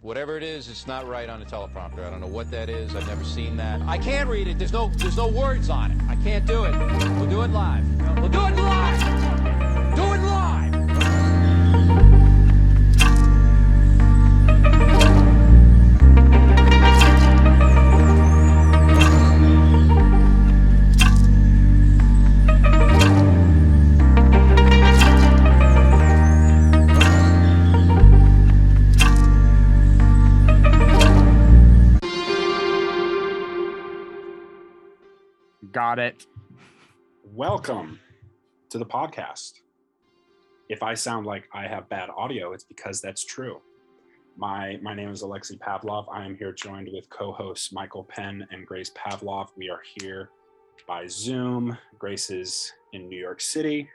Whatever it is, it's not right on the teleprompter. I don't know what that is. I've never seen that. I can't read it. There's no words on it. I can't do it. We'll do it live. We'll do it live. Do it live. Got it. Welcome to the podcast. If I sound like I have bad audio, it's because that's true. My name is Aleksei Pavlov. I am here joined with co-hosts Michael Penn and Grace Pavlov. We are here by Zoom. Grace is in New York City.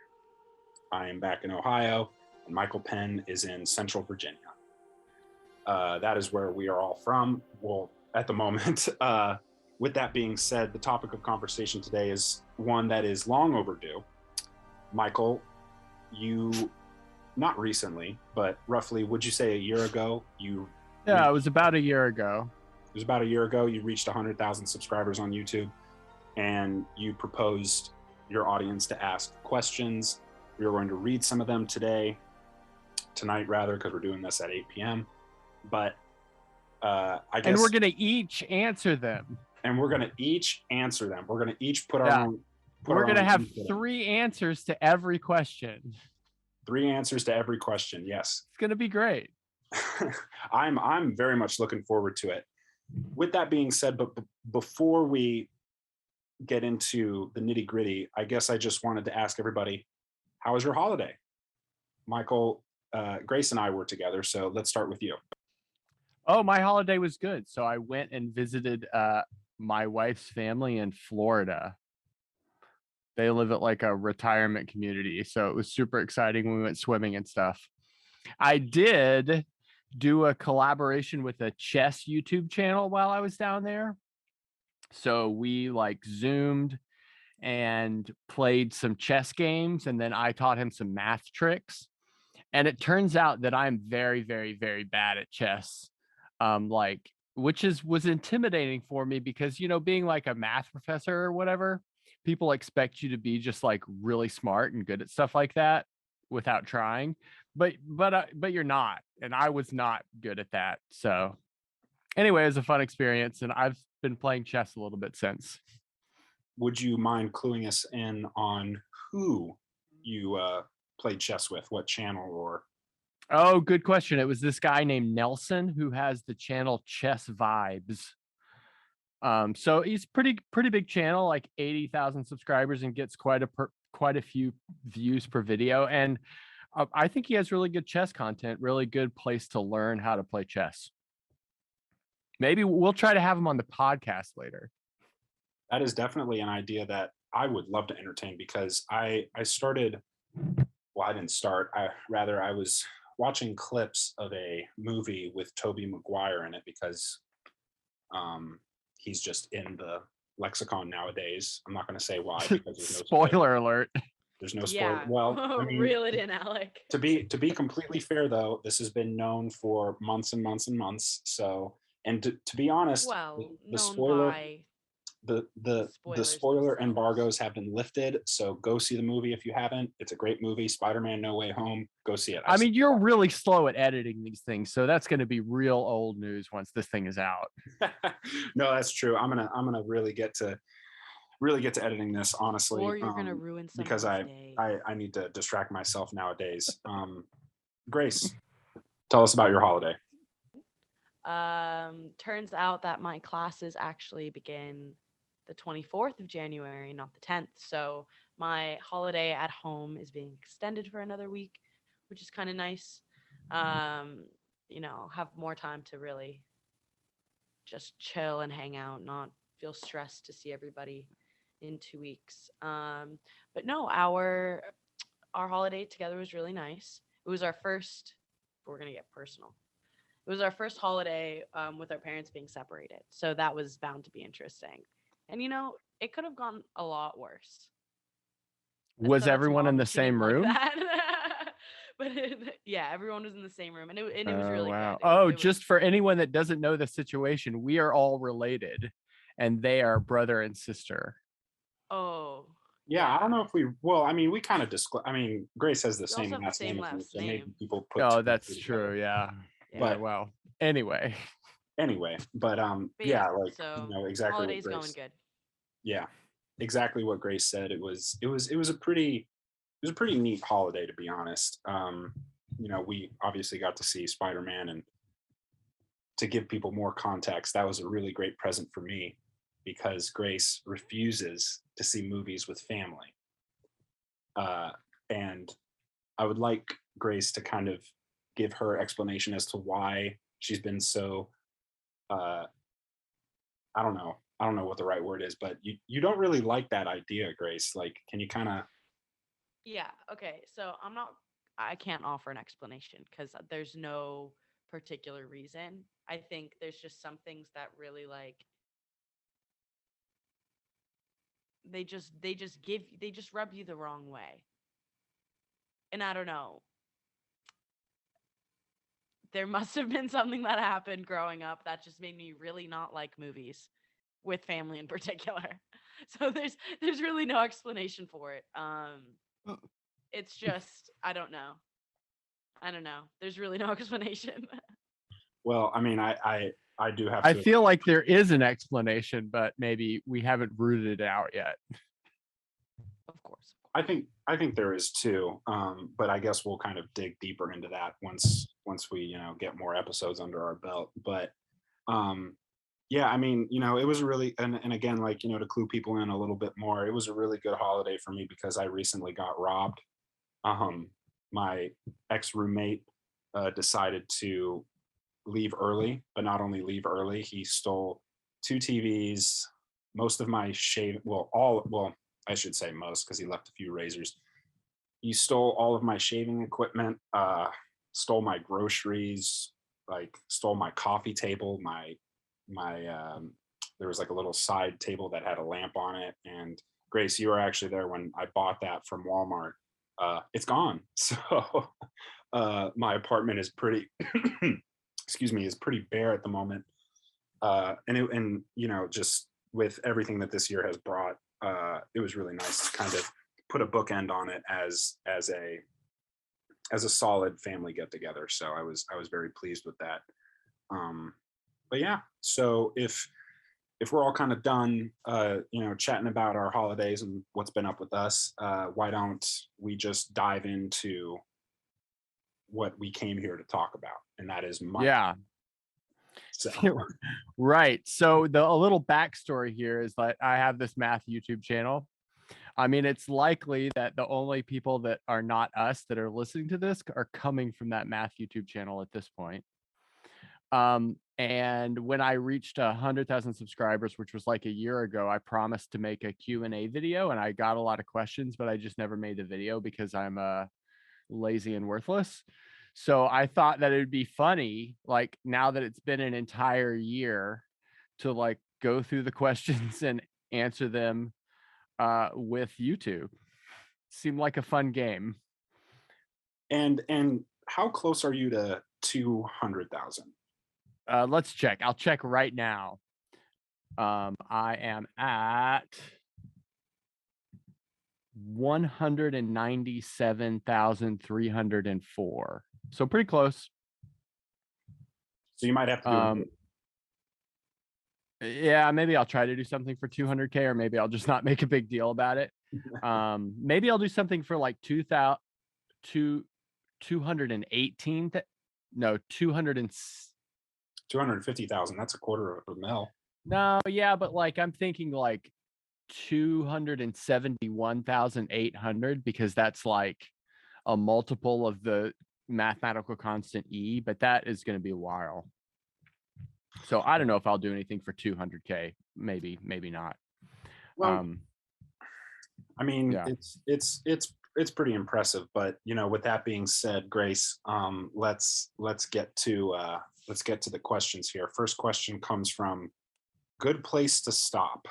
I am back in Ohio, and Michael Penn is in Central Virginia. That is where we are all from. Well, at the moment. With that being said, the topic of conversation today is one that is long overdue. Michael, you, not recently, but roughly, would you say a year ago, it was about a year ago. It was about a year ago, you reached 100,000 subscribers on YouTube, and you proposed your audience to ask questions. We are going to read some of them tonight, because we're doing this at 8 p.m. But I guess... And we're going to each answer them. And we're going to each answer them. We're going to each put our own. We're going to have three answers to every question. 3 answers to every question. Yes. It's going to be great. I'm very much looking forward to it. With that being said, but before we get into the nitty gritty, I guess I just wanted to ask everybody, how was your holiday? Michael, Grace and I were together. So let's start with you. Oh, my holiday was good. So I went and visited my wife's family in Florida. They live at like a retirement community. So it was super exciting when we went swimming and stuff. I did do a collaboration with a chess YouTube channel while I was down there. So we like Zoomed and played some chess games. And then I taught him some math tricks. And it turns out that I'm very, very, very bad at chess. Which was intimidating for me because, being like a math professor or whatever, people expect you to be just like really smart and good at stuff like that without trying, but you're not. And I was not good at that. So anyway, it was a fun experience, and I've been playing chess a little bit since. Would you mind cluing us in on who you played chess with, what channel or... Oh, good question. It was this guy named Nelson who has the channel Chess Vibes. So he's pretty big channel, like 80,000 subscribers, and gets quite a few views per video. And I think he has really good chess content, really good place to learn how to play chess. Maybe we'll try to have him on the podcast later. That is definitely an idea that I would love to entertain, because I started, well, I didn't start. I was watching clips of a movie with Tobey Maguire in it because he's just in the lexicon nowadays. I'm not going to say why, because there's no spoiler alert. There's no spoiler. Yeah. Well, I mean, reel it in, Alec. To be completely fair, though, this has been known for months and months and months. So, and to be honest, the spoiler. The spoiler embargoes have been lifted, so go see the movie if you haven't. It's a great movie, Spider-Man No Way Home. Go see it. I mean, you're really slow at editing these things, so that's going to be real old news once this thing is out. No, that's true. I'm gonna really get to editing this, honestly. Or you're gonna ruin something because I need to distract myself nowadays. Grace, tell us about your holiday. Turns out that my classes actually begin the 24th of January, not the 10th. So my holiday at home is being extended for another week, which is kind of nice. Have more time to really just chill and hang out, not feel stressed to see everybody in 2 weeks. But no, our holiday together was really nice. It was our first, we're going to get personal. It was our first holiday with our parents being separated. So that was bound to be interesting. And, it could have gone a lot worse. Was everyone in the same room? Like But yeah, everyone was in the same room, and it was Oh, really wow. good. It was, Just for anyone that doesn't know the situation, we are all related, and they are brother and sister. oh Yeah, I don't know if we. Well, I mean, we kind of disclose. I mean, Grace has the we same also have the last same name as me, last so maybe name. people put Oh, two and that's two together. true. Yeah. Yeah. But Well, anyway. anyway, But yeah, yeah, like so exactly what holidays going Grace. good. Yeah, exactly what Grace said. It was a pretty neat holiday, to be honest. We obviously got to see Spider-Man, and to give people more context, that was a really great present for me because Grace refuses to see movies with family. And I would like Grace to kind of give her explanation as to why she's been so uh, I don't know what the right word is, but you don't really like that idea, Grace. Like, can you kind of Yeah. Okay. So I can't offer an explanation because there's no particular reason. I think there's just some things that really like they just rub you the wrong way. And I don't know. There must have been something that happened growing up that just made me really not like movies with family in particular. So there's really no explanation for it. It's just I don't know. I don't know. There's really no explanation. well, I mean, I do have I to. feel like there is an explanation, but maybe we haven't rooted it out yet. Of course. I think there is too, but I guess we'll kind of dig deeper into that once we get more episodes under our belt. But um, yeah, I mean, it was really and again, like to clue people in a little bit more, it was a really good holiday for me because I recently got robbed. My ex roommate decided to leave early, but not only leave early, he stole two TVs, most of my well, I should say most because he left a few razors. He stole all of my shaving equipment, stole my groceries, like stole my coffee table, my there was like a little side table that had a lamp on it. And Grace, you were actually there when I bought that from Walmart. It's gone. So my apartment is pretty excuse me, is pretty bare at the moment. And just with everything that this year has brought, it was really nice to kind of put a bookend on it as a solid family get together. So I was very pleased with that. But yeah, so if we're all kind of done, chatting about our holidays and what's been up with us, why don't we just dive into what we came here to talk about, and that is money. Yeah. So Right. So a little backstory here is that I have this math YouTube channel. I mean, it's likely that the only people that are not us that are listening to this are coming from that math YouTube channel at this point. And when I reached 100,000 subscribers, which was like a year ago, I promised to make a Q&A video, and I got a lot of questions, but I just never made the video because I'm lazy and worthless. So I thought that it would be funny, like now that it's been an entire year, to like go through the questions and answer them with YouTube. Seemed like a fun game. and how close are you to 200,000? Let's check. I'll check right now. I am at 197,304. So pretty close. So you might have to do Yeah, maybe I'll try to do something for 200K, or maybe I'll just not make a big deal about it. Maybe I'll do something for like 218. No, 250,000. That's a quarter of a mil. No, yeah, but like I'm thinking like 271,800 because that's like a multiple of the mathematical constant E, but that is going to be a while. So I don't know if I'll do anything for 200K. Maybe not. Well, I mean, yeah. it's pretty impressive. But with that being said, Grace, let's get to the questions here. First question comes from Good Place to Stop.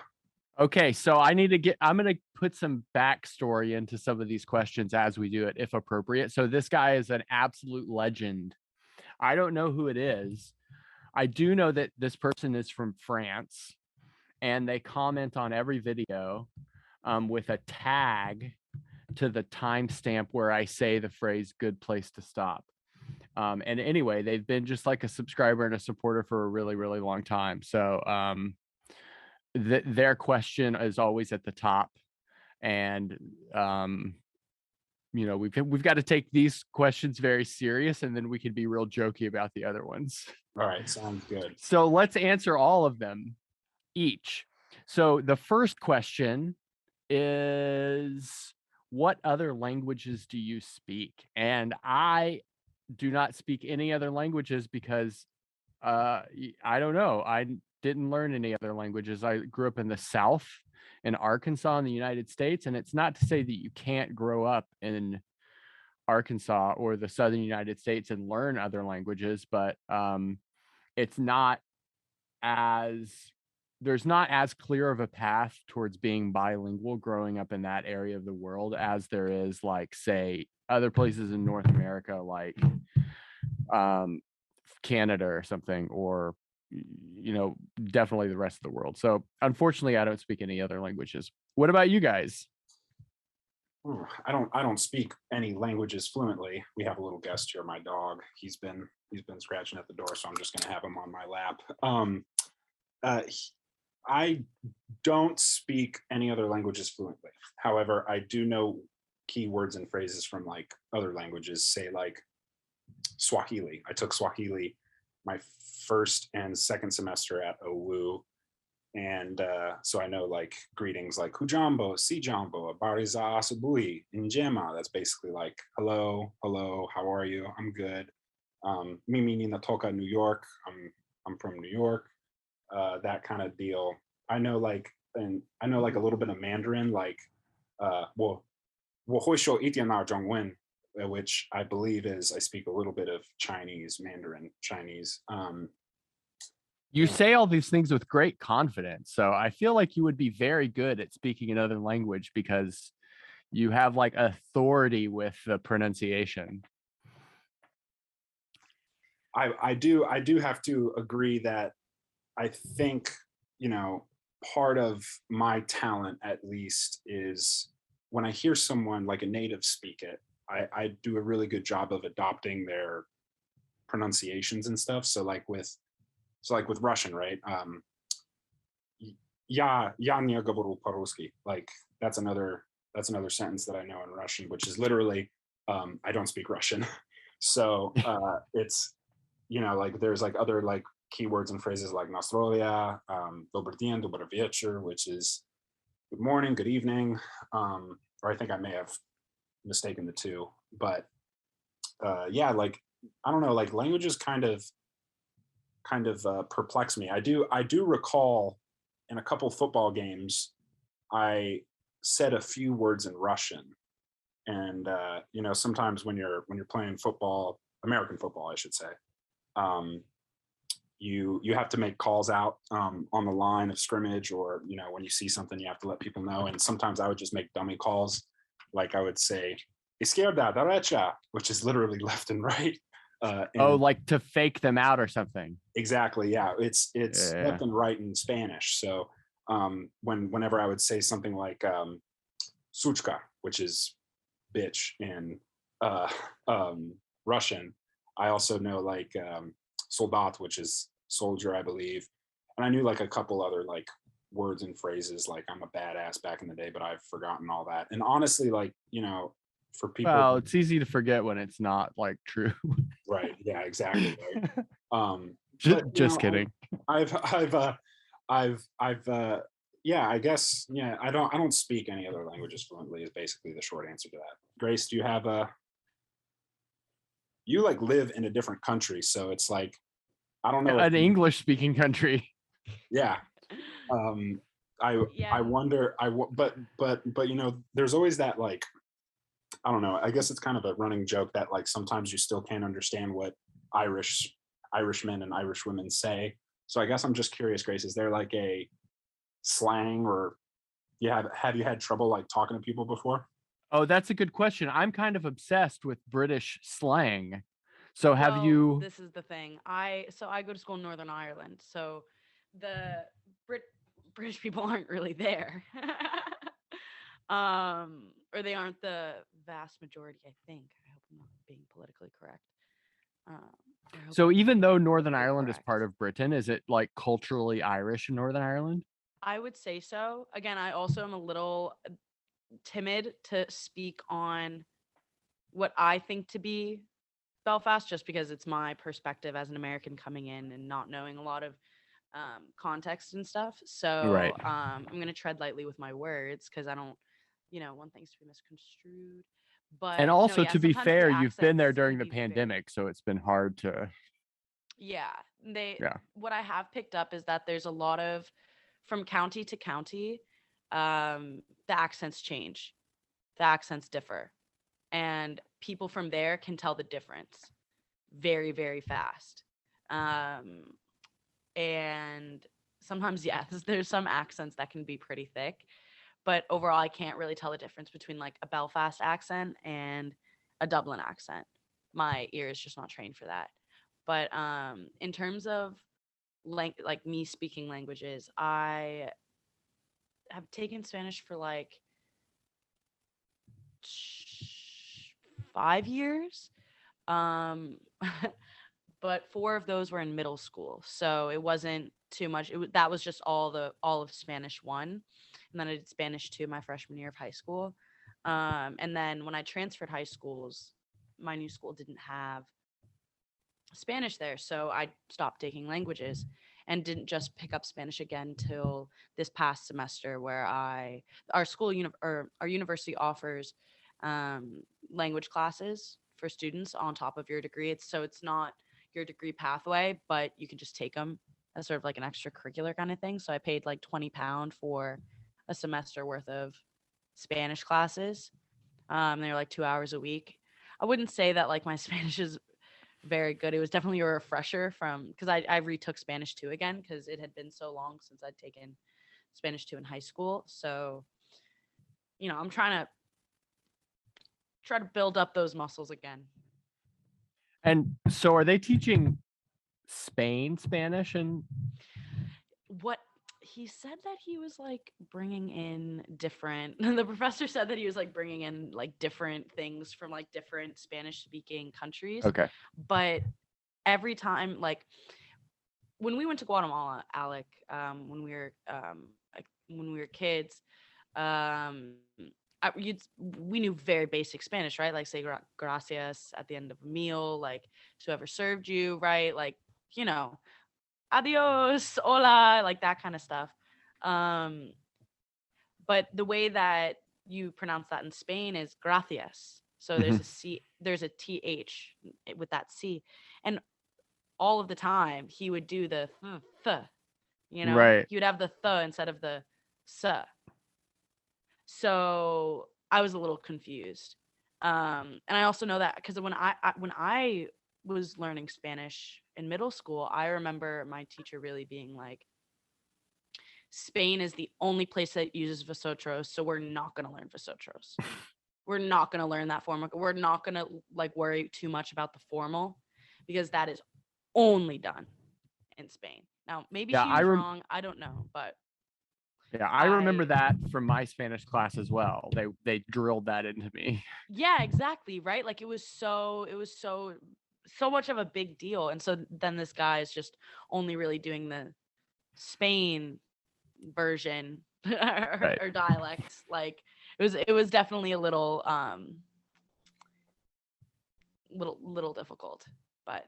Okay, so I'm going to put some backstory into some of these questions as we do it, if appropriate. So this guy is an absolute legend. I don't know who it is. I do know that this person is from France, and they comment on every video with a tag to the timestamp where I say the phrase "good place to stop." And anyway, they've been just like a subscriber and a supporter for a really, really long time. So their question is always at the top, and we've got to take these questions very serious, and then we can be real jokey about the other ones. All right, sounds good. So let's answer all of them each. So the first question is, what other languages do you speak? And I do not speak any other languages because I don't know. I didn't learn any other languages. I grew up in the South, in Arkansas, in the United States. And it's not to say that you can't grow up in Arkansas or the Southern United States and learn other languages, but it's not as there's not as clear of a path towards being bilingual growing up in that area of the world as there is, like, say, other places in North America, like Canada or something, or definitely the rest of the world. So unfortunately, I don't speak any other languages. What about you guys? I don't speak any languages fluently. We have a little guest here, my dog. He's been scratching at the door, so I'm just gonna have him on my lap. I don't speak any other languages fluently. However, I do know key words and phrases from like other languages, say like Swahili. I took Swahili my first and second semester at OWU. And so I know like greetings like Hujambo, Sijambo, Abariza Asubui, Njema. That's basically like hello, how are you? I'm good. Mimi Ninatoka, New York. I'm from New York. That kind of deal. I know like a little bit of Mandarin, like wo huisho itianar zhongwen, which I believe is I speak a little bit of Chinese, Mandarin Chinese. You say all these things with great confidence, so I feel like you would be very good at speaking another language because you have like authority with the pronunciation. I do have to agree that I think, part of my talent at least is when I hear someone like a native speak it, I do a really good job of adopting their pronunciations and stuff. So like with Russian, right? Ya не говорю по-русски. Like that's another sentence that I know in Russian, which is literally I don't speak Russian. So it's like there's like other like keywords and phrases like Nostrolia, Dobry dien, dobry вечер, which is good morning, good evening. Or I think I may have mistaken the two, but yeah, like I don't know, like languages kind of perplex me. I do recall in a couple football games, I said a few words in Russian, and sometimes when you're playing football, American football, I should say, you have to make calls out on the line of scrimmage, or when you see something, you have to let people know. And sometimes I would just make dummy calls, like I would say izquierda, derecha, which is literally left and right. Like to fake them out or something. Exactly. Yeah. It's left and right in Spanish. So whenever I would say something like suchka, which is bitch in Russian, I also know like soldat, which is soldier, I believe. And I knew like a couple other like words and phrases, like I'm a badass back in the day, but I've forgotten all that. And honestly, like, for people, well, it's easy to forget when it's not like true. Right. Yeah, exactly. Right. Just kidding. I've yeah, I guess, yeah, I don't speak any other languages fluently is basically the short answer to that. Grace, do you have you like live in a different country, so it's like, I don't know. An English speaking country. Yeah. I wonder, but there's always that, like, I don't know, I guess it's kind of a running joke that like sometimes you still can't understand what Irishmen and Irish women say. So I guess I'm just curious, Grace, is there like a slang or Have you had trouble like talking to people before? Oh, that's a good question. I'm kind of obsessed with British slang. So have Well, you? this is the thing. I go to school in Northern Ireland, so the Brit British people aren't really there. Or they aren't the vast majority, I think. I hope I'm not being politically correct. Um, I hope So I'm even being though Northern politically Ireland is correct. part of Britain, is it like culturally Irish in Northern Ireland? I would say so. Again, I also am a little timid to speak on what I think to be Belfast, just because it's my perspective as an American coming in and not knowing a lot of context and stuff. Right. So I'm gonna tread lightly with my words because I don't, want things to be misconstrued. And But no, also, yeah, to be sometimes the fair, you've been there accents during can the be very, pandemic, so it's been hard to. yeah. They Yeah. What I have picked up is that there's a lot of, from county to county, the accents change, the accents differ, and people from there can tell the difference very, very fast. Um, and sometimes, yes, there's some accents that can be pretty thick, but overall, I can't really tell the difference between like a Belfast accent and a Dublin accent. My ear is just not trained for that. But in terms of like me speaking languages, I have taken Spanish for like 5 years. Um, but 4 of those were in middle school, so it wasn't too much. That was just all of Spanish 1, and then I did Spanish 2 my freshman year of high school. And then when I transferred high schools, my new school didn't have Spanish there, so I stopped taking languages and didn't just pick up Spanish again till this past semester, where our university offers language classes for students on top of your degree. It's not your degree pathway, but you can just take them as sort of like an extracurricular kind of thing. So I paid like £20 for a semester worth of Spanish classes. They're like 2 hours a week. I wouldn't say that like my Spanish is very good. It was definitely a refresher from, because I retook Spanish 2 again because it had been so long since I'd taken Spanish 2 in high school. So, I'm try to build up those muscles again. And so, are they teaching Spain Spanish? And What he said that he was like bringing in different the professor said that he was like bringing in like different things from like different Spanish speaking countries. okay, But every time, like when we went to Guatemala, Alec, when we were kids, um we knew very basic Spanish, right? Like say gracias at the end of a meal, like to whoever served you, right? Like, you know, adios, hola, like that kind of stuff. Um, but the way that you pronounce that in Spain is gracias. So there's Mhm. a C, there's a TH with that C. And all of the time he would do the th, Right. he would have the th instead of the s. So I was a little confused. And I also know that because when I was learning Spanish in middle school, I remember my teacher really being like, Spain is the only place that uses vosotros, so we're not going to learn vosotros. We're not going to learn that formal. We're not going to like worry too much about the formal, because that is only done in Spain. Now, maybe Yeah, she was wrong. I don't know, but I remember that from my Spanish class as well. They drilled that into me. yeah, exactly, right? Like it was so much of a big deal. And so then this guy is just only really doing the Spain version Right. or dialect. Like it was definitely a little difficult. But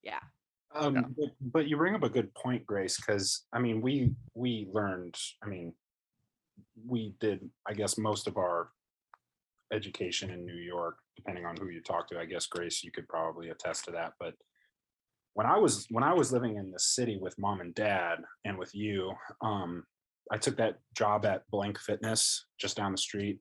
yeah. Yeah. But you bring up a good point, Grace, because I mean, we learned. I mean, we did. I guess most of our education in New York, depending on who you talk to. I guess Grace, you could probably attest to that. But when I was living in the city with mom and dad and with you, I took that job at Blank Fitness just down the street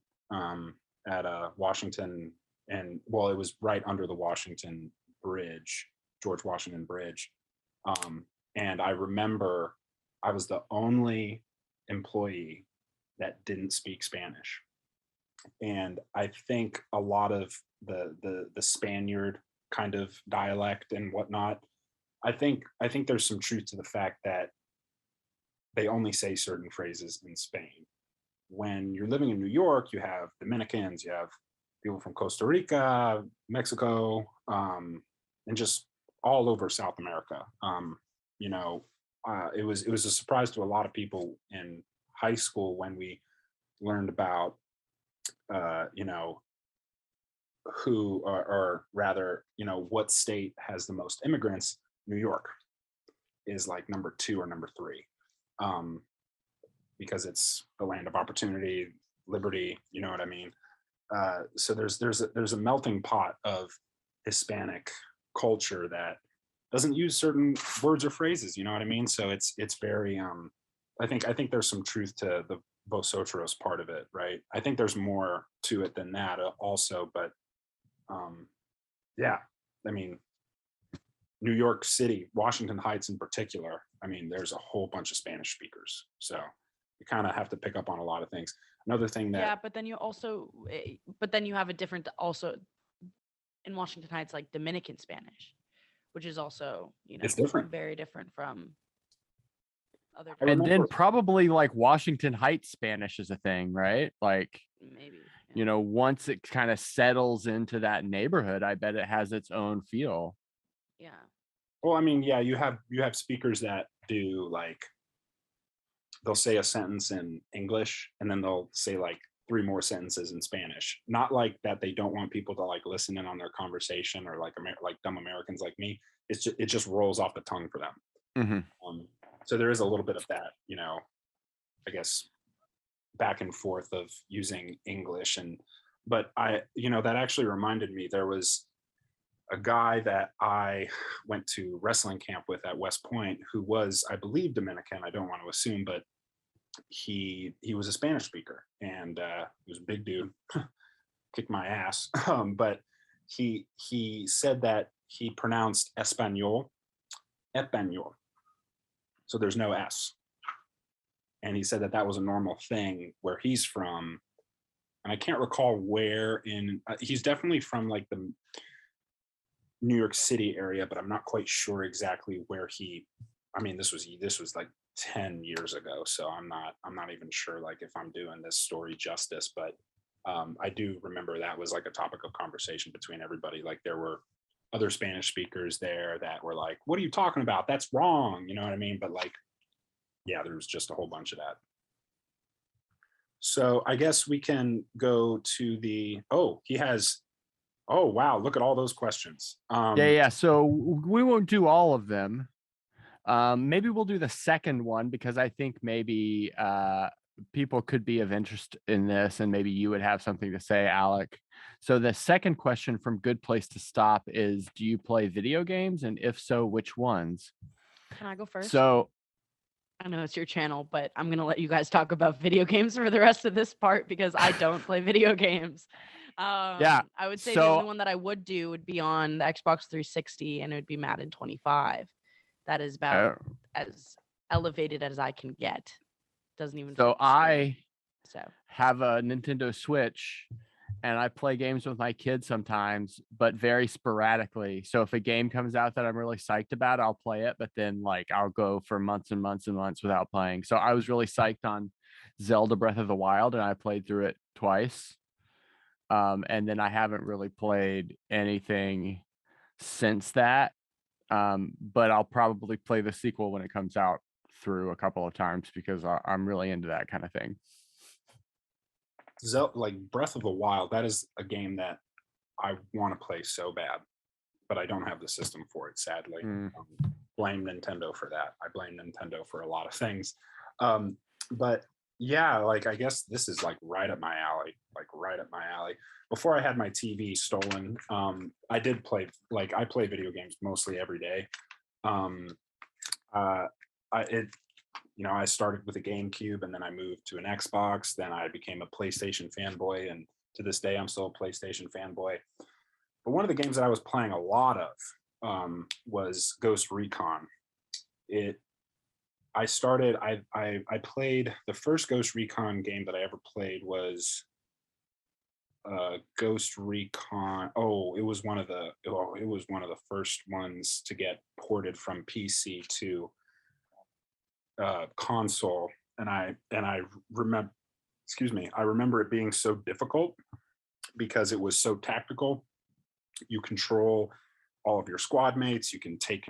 at Washington, and well, it was right under the Washington Bridge, George Washington Bridge. And I remember I was the only employee that didn't speak Spanish. And I think a lot of the Spaniard kind of dialect and whatnot, I think there's some truth to the fact that they only say certain phrases in Spain. When you're living in New York, you have Dominicans, you have people from Costa Rica, Mexico, and just all over South America. You know, it was a surprise to a lot of people in high school when we learned about you know, who or rather, you know, what state has the most immigrants. New York is like number 2 or number 3, because it's the land of opportunity, liberty. You know what I mean? So there's a melting pot of Hispanic culture that doesn't use certain words or phrases. You know what I mean? So it's very I think there's some truth to the vosotros part of it, right? I think there's more to it than that also, but yeah, I mean, New York City, Washington Heights in particular, I mean, there's a whole bunch of Spanish speakers. So you kind of have to pick up on a lot of things. Another thing that Yeah, but then you have a different also in Washington Heights, like Dominican Spanish, which is also, it's different. very different from other. I And then remember- probably like Washington Heights Spanish is a thing, right? Like, Maybe. you know, once it kind of settles into that neighborhood, I bet it has its own feel. Yeah. Well, I mean, yeah, you have speakers that do like they'll say a sentence in English and then they'll say like 3 more sentences in Spanish. Not like that they don't want people to like listen in on their conversation or like like dumb Americans like me. It just rolls off the tongue for them. Mm-hmm. So there is a little bit of that, you know, I guess back and forth of using English. But that actually reminded me, there was a guy that I went to wrestling camp with at West Point who was, I believe, Dominican. I don't want to assume, but he was a Spanish speaker, and he was a big dude, kicked my ass. But he said that he pronounced Espanol. So there's no S. And he said that was a normal thing where he's from. And I can't recall where he's definitely from like the New York City area, but I'm not quite sure exactly where this was like 10 years ago. So I'm not even sure like if I'm doing this story justice, but I do remember that was like a topic of conversation between everybody. Like there were other Spanish speakers there that were like, what are you talking about? That's wrong. You know what I mean? But like, yeah, there was just a whole bunch of that. So I guess we can go to oh, wow, look at all those questions. Yeah. So we won't do all of them. Maybe we'll do the second one because I think maybe people could be of interest in this and maybe you would have something to say, Alec. So the second question from Good Place to Stop is, do you play video games? And if so, which ones? Can I go first? So I know it's your channel, but I'm going to let you guys talk about video games for the rest of this part because I don't play video games. Yeah. I would say the only one that I would do would be on the Xbox 360, and it would be Madden 25. That is about as elevated as I can get. Doesn't even. So I So have a Nintendo Switch and I play games with my kids sometimes, but very sporadically. So if a game comes out that I'm really psyched about, I'll play it, but then like I'll go for months and months and months without playing. So I was really psyched on Zelda Breath of the Wild and I played through it twice. And then I haven't really played anything since that. But I'll probably play the sequel when it comes out through a couple of times because I'm really into that kind of thing. Like Breath of the Wild, that is a game that I want to play so bad, but I don't have the system for it, sadly. Blame Nintendo for that. I blame Nintendo for a lot of things. But yeah, like I guess this is like right up my alley, Before I had my TV stolen, I did play, like I play video games mostly every day. I started with a GameCube and then I moved to an Xbox. Then I became a PlayStation fanboy, and to this day I'm still a PlayStation fanboy. But one of the games that I was playing a lot of was Ghost Recon. It I started. I played the first Ghost Recon game that I ever played was Ghost Recon. Oh, it was one of the. Oh, it was one of the first ones to get ported from PC to console, and I remember. Excuse me. I remember it being so difficult because it was so tactical. You control all of your squad mates. You can take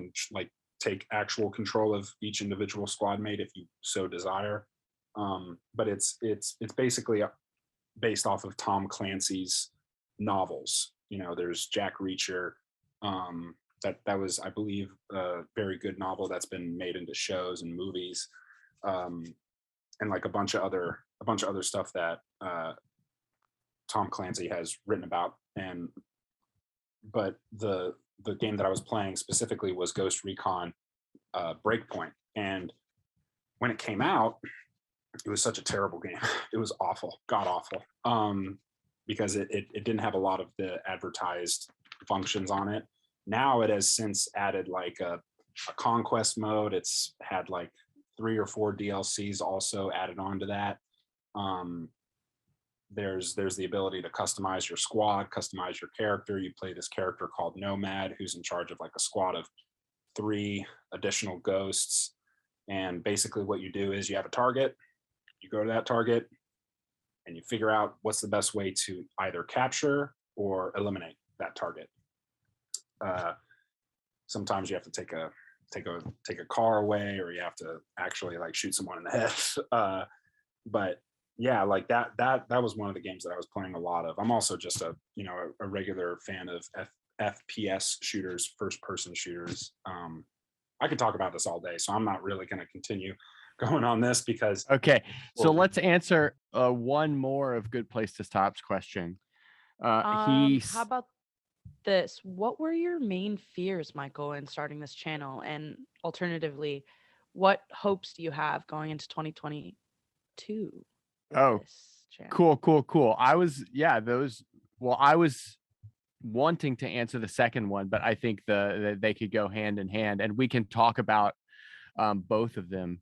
actual control of each individual squad mate if you so desire. But it's basically based off of Tom Clancy's novels. You know, there's Jack Reacher. That was, I believe, a very good novel that's been made into shows and movies, and like a bunch of other stuff that Tom Clancy has written about. But the game that I was playing specifically was Ghost Recon Breakpoint, and when it came out, it was such a terrible game. It was awful, god awful, because it didn't have a lot of the advertised functions on it. Now it has since added like a conquest mode. It's had like 3 or 4 DLCs also added onto that. There's the ability to customize your squad, customize your character. You play this character called Nomad, who's in charge of like a squad of 3 additional ghosts. And basically what you do is you have a target, you go to that target, and you figure out what's the best way to either capture or eliminate that target. Sometimes you have to take a car away, or you have to actually like shoot someone in the head. But yeah, like that was one of the games that I was playing a lot of. I'm also just a regular fan of FPS shooters, first person shooters. I could talk about this all day, so I'm not really going to continue going on this because Okay, so let's answer one more of Good Place to Stop's question. How about this? What were your main fears, Michael, in starting this channel? And alternatively, what hopes do you have going into 2022? Oh, This channel? cool. I was wanting to answer the second one, but I think they could go hand in hand, and we can talk about both of them.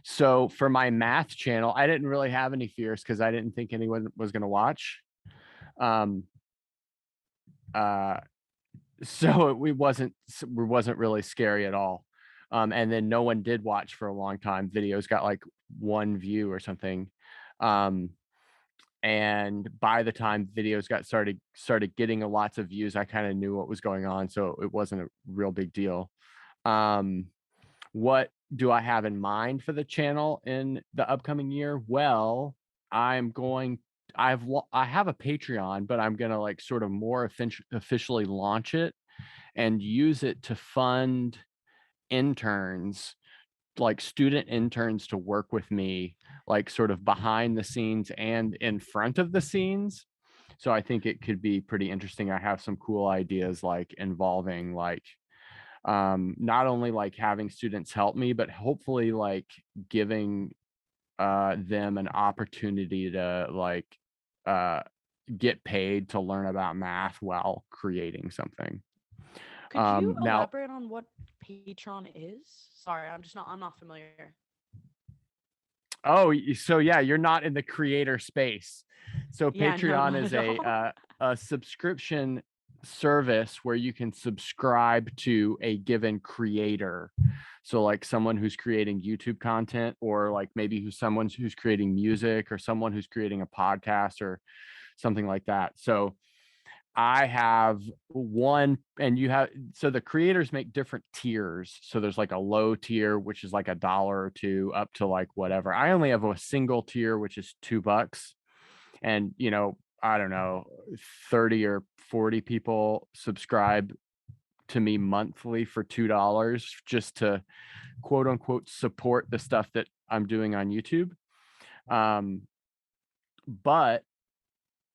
So for my math channel, I didn't really have any fears because I didn't think anyone was going to watch. So it wasn't really scary at all. And then no one did watch for a long time. Videos got like 1 view or something. And by the time videos got started getting lots of views, I kind of knew what was going on, so it wasn't a real big deal. What do I have in mind for the channel in the upcoming year? Well, I have a Patreon, but I'm gonna like sort of more officially launch it and use it to fund interns, like student interns, to work with me, like sort of behind the scenes and in front of the scenes. So I think it could be pretty interesting. I have some cool ideas like involving like not only like having students help me, but hopefully like giving them an opportunity to like get paid to learn about math while creating something. Could you Now, elaborate on what Patreon is? Sorry, I'm not familiar. oh, so yeah, you're not in the creator space. So Yeah, no, Patreon not is at all. a subscription service where you can subscribe to a given creator. So like someone who's creating YouTube content, or like maybe someone who's creating music, or someone who's creating a podcast or something like that. So I have one, and so the creators make different tiers. So there's like a low tier, which is like $1 or $2, up to like whatever. I only have a single tier, which is $2. And, I don't know, 30 or 40 people subscribe to me monthly for $2 just to quote unquote support the stuff that I'm doing on YouTube. But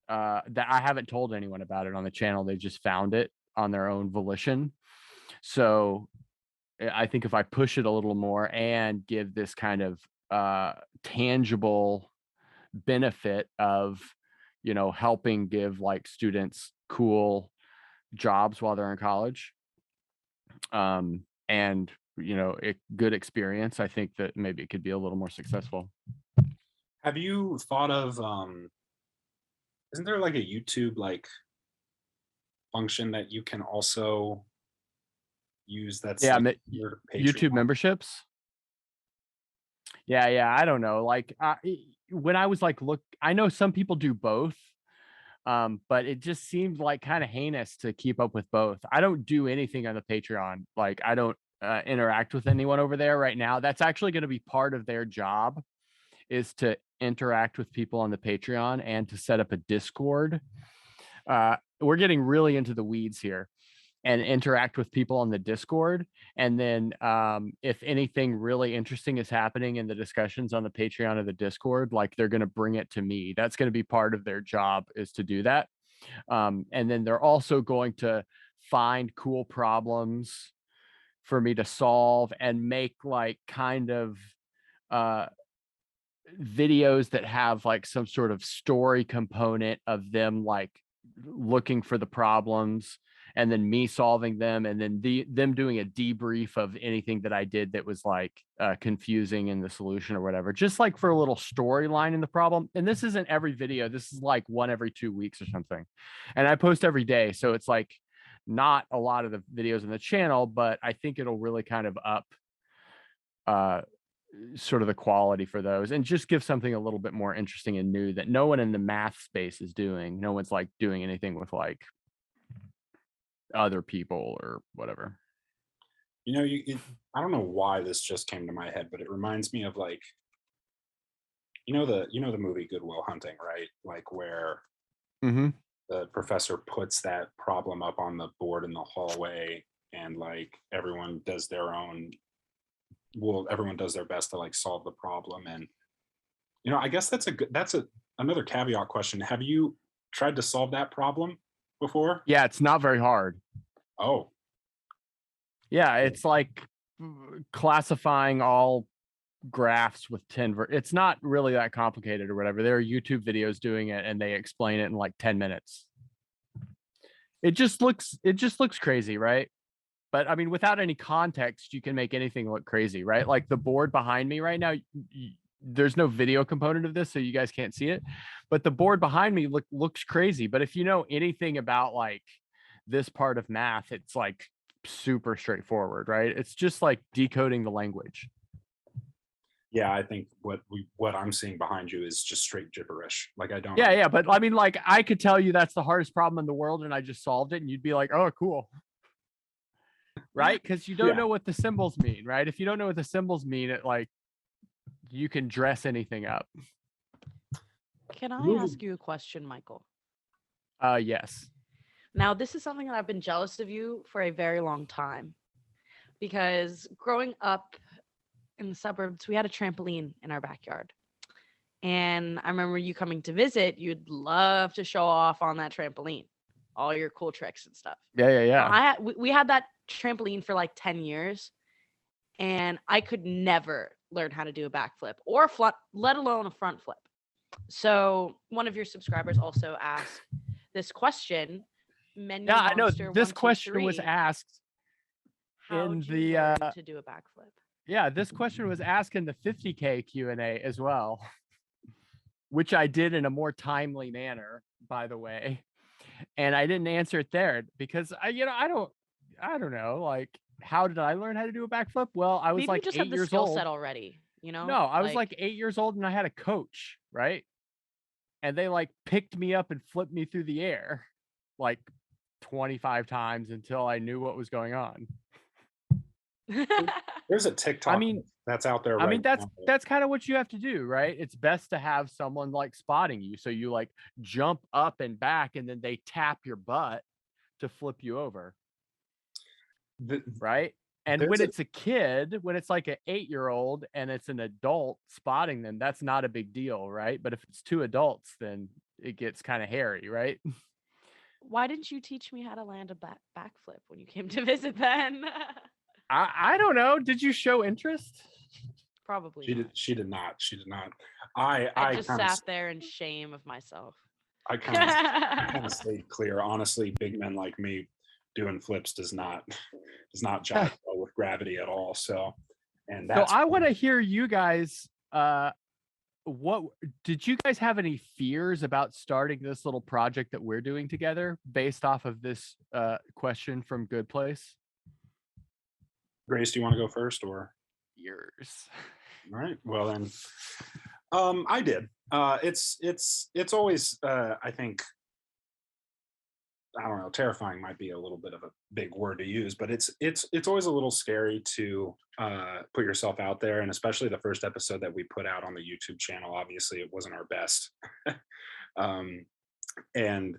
that I haven't told anyone about it on the channel. They just found it on their own volition. So I think if I push it a little more and give this kind of tangible benefit of, helping give like students cool jobs while they're in college, and a good experience, I think that maybe it could be a little more successful. Have you thought of isn't there like a YouTube like function that you can also use that's Yeah, like your YouTube Patreon? memberships. Yeah, I don't know. Like when I was like, look, I know some people do both, but it just seemed like kind of heinous to keep up with both. I don't do anything on the Patreon. Like I don't interact with anyone over there right now. That's actually going to be part of their job, is to interact with people on the Patreon and to set up a Discord. We're getting really into the weeds here, and interact with people on the Discord. And then if anything really interesting is happening in the discussions on the Patreon or the Discord, like they're going to bring it to me. That's going to be part of their job, is to do that. And then they're also going to find cool problems for me to solve and make like kind of videos that have like some sort of story component of them like looking for the problems and then me solving them, and then them doing a debrief of anything that I did that was like confusing in the solution or whatever, just like for a little storyline in the problem. And this isn't every video, this is like one every 2 weeks or something, and I post every day, so it's like not a lot of the videos on the channel, but I think it'll really kind of up sort of the quality for those, and just give something a little bit more interesting and new that no one in the math space is doing. No one's like doing anything with like other people or whatever. You know, I don't know why this just came to my head, but it reminds me of like, the movie Good Will Hunting, right? Like where Mm-hmm. the professor puts that problem up on the board in the hallway, and like everyone does their best to like solve the problem. And I guess that's another caveat question. Have you tried to solve that problem before? Yeah, it's not very hard. Oh, Yeah, it's like classifying all graphs with 10 it's not really that complicated or whatever. There are YouTube videos doing it and they explain it in like 10 minutes. It just looks crazy, right? But I mean, without any context, you can make anything look crazy, right? Like the board behind me right now, there's no video component of this, so you guys can't see it. But the board behind me looks crazy. But if you know anything about like this part of math, it's like super straightforward, right? It's just like decoding the language. yeah. I think what I'm seeing behind you is just straight gibberish. Like I don't. Yeah. But I mean, like I could tell you that's the hardest problem in the world, and I just solved it, and you'd be like, oh, cool. Right? Because you don't know what the symbols mean, right? If you don't know what the symbols mean, it like you can dress anything up. Can I ask you a question, Michael? Yes. Now, this is something that I've been jealous of you for a very long time, because growing up in the suburbs, we had a trampoline in our backyard. And I remember you coming to visit, you'd love to show off on that trampoline, all your cool tricks and stuff. Yeah. We had that trampoline for like 10 years, and I could never learn how to do a backflip or flip, let alone a front flip. So one of your subscribers also asked this question. Yeah, I know. This question was asked in the to do a backflip. Yeah, this question was asked in the 50K Q&A as well, which I did in a more timely manner, by the way. And I didn't answer it there because I don't know, like, how did I learn how to do a backflip? Well, I was like 8 years old. Maybe you just have the skill set already, No, I was like 8 years old and I had a coach, right? And they like picked me up and flipped me through the air like 25 times until I knew what was going on. There's a TikTok that's out there. Right now. That's kind of what you have to do, right? It's best to have someone like spotting you. So you like jump up and back and then they tap your butt to flip you over. Right? And when it's a kid, when it's like an 8-year-old and it's an adult spotting them, that's not a big deal, right? But if it's two adults, then it gets kind of hairy, right? Why didn't you teach me how to land a backflip when you came to visit then? I don't know. Did you show interest? Probably. She did not. I just sat there in shame of myself. I kind of stayed clear. Honestly, big men like me, doing flips does not jive well with gravity at all. So, and So that's I want to hear you guys. What did you guys have any fears about starting this little project that we're doing together based off of this question from Good Place? Grace. Do you want to go first, or? Fears. All right. Well then, I did. It's always I think, I don't know, terrifying might be a little bit of a big word to use, but it's always a little scary to put yourself out there, and especially the first episode that we put out on the YouTube channel. Obviously, it wasn't our best, um, and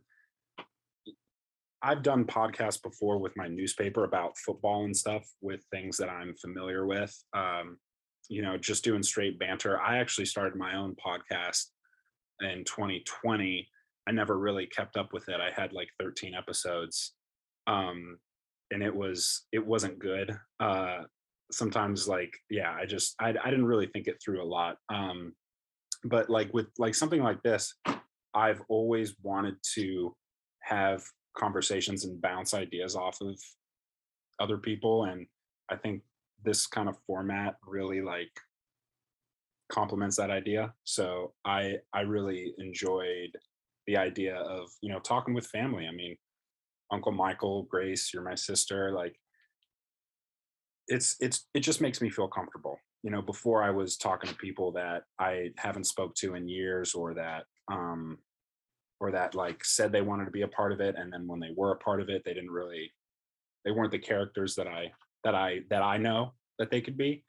I've done podcasts before with my newspaper about football and stuff with things that I'm familiar with. Just doing straight banter. I actually started my own podcast in 2020. I never really kept up with it. I had like 13 episodes. And it wasn't good. Sometimes like, yeah, I didn't really think it through a lot. But like with like something like this, I've always wanted to have conversations and bounce ideas off of other people. And I think this kind of format really like complements that idea. So I really enjoyed the idea of, talking with family. I mean, Uncle Michael, Grace, you're my sister. Like it just makes me feel comfortable. Before I was talking to people that I haven't spoke to in years, or that like said they wanted to be a part of it, and then when they were a part of it, they weren't the characters that I know that they could be.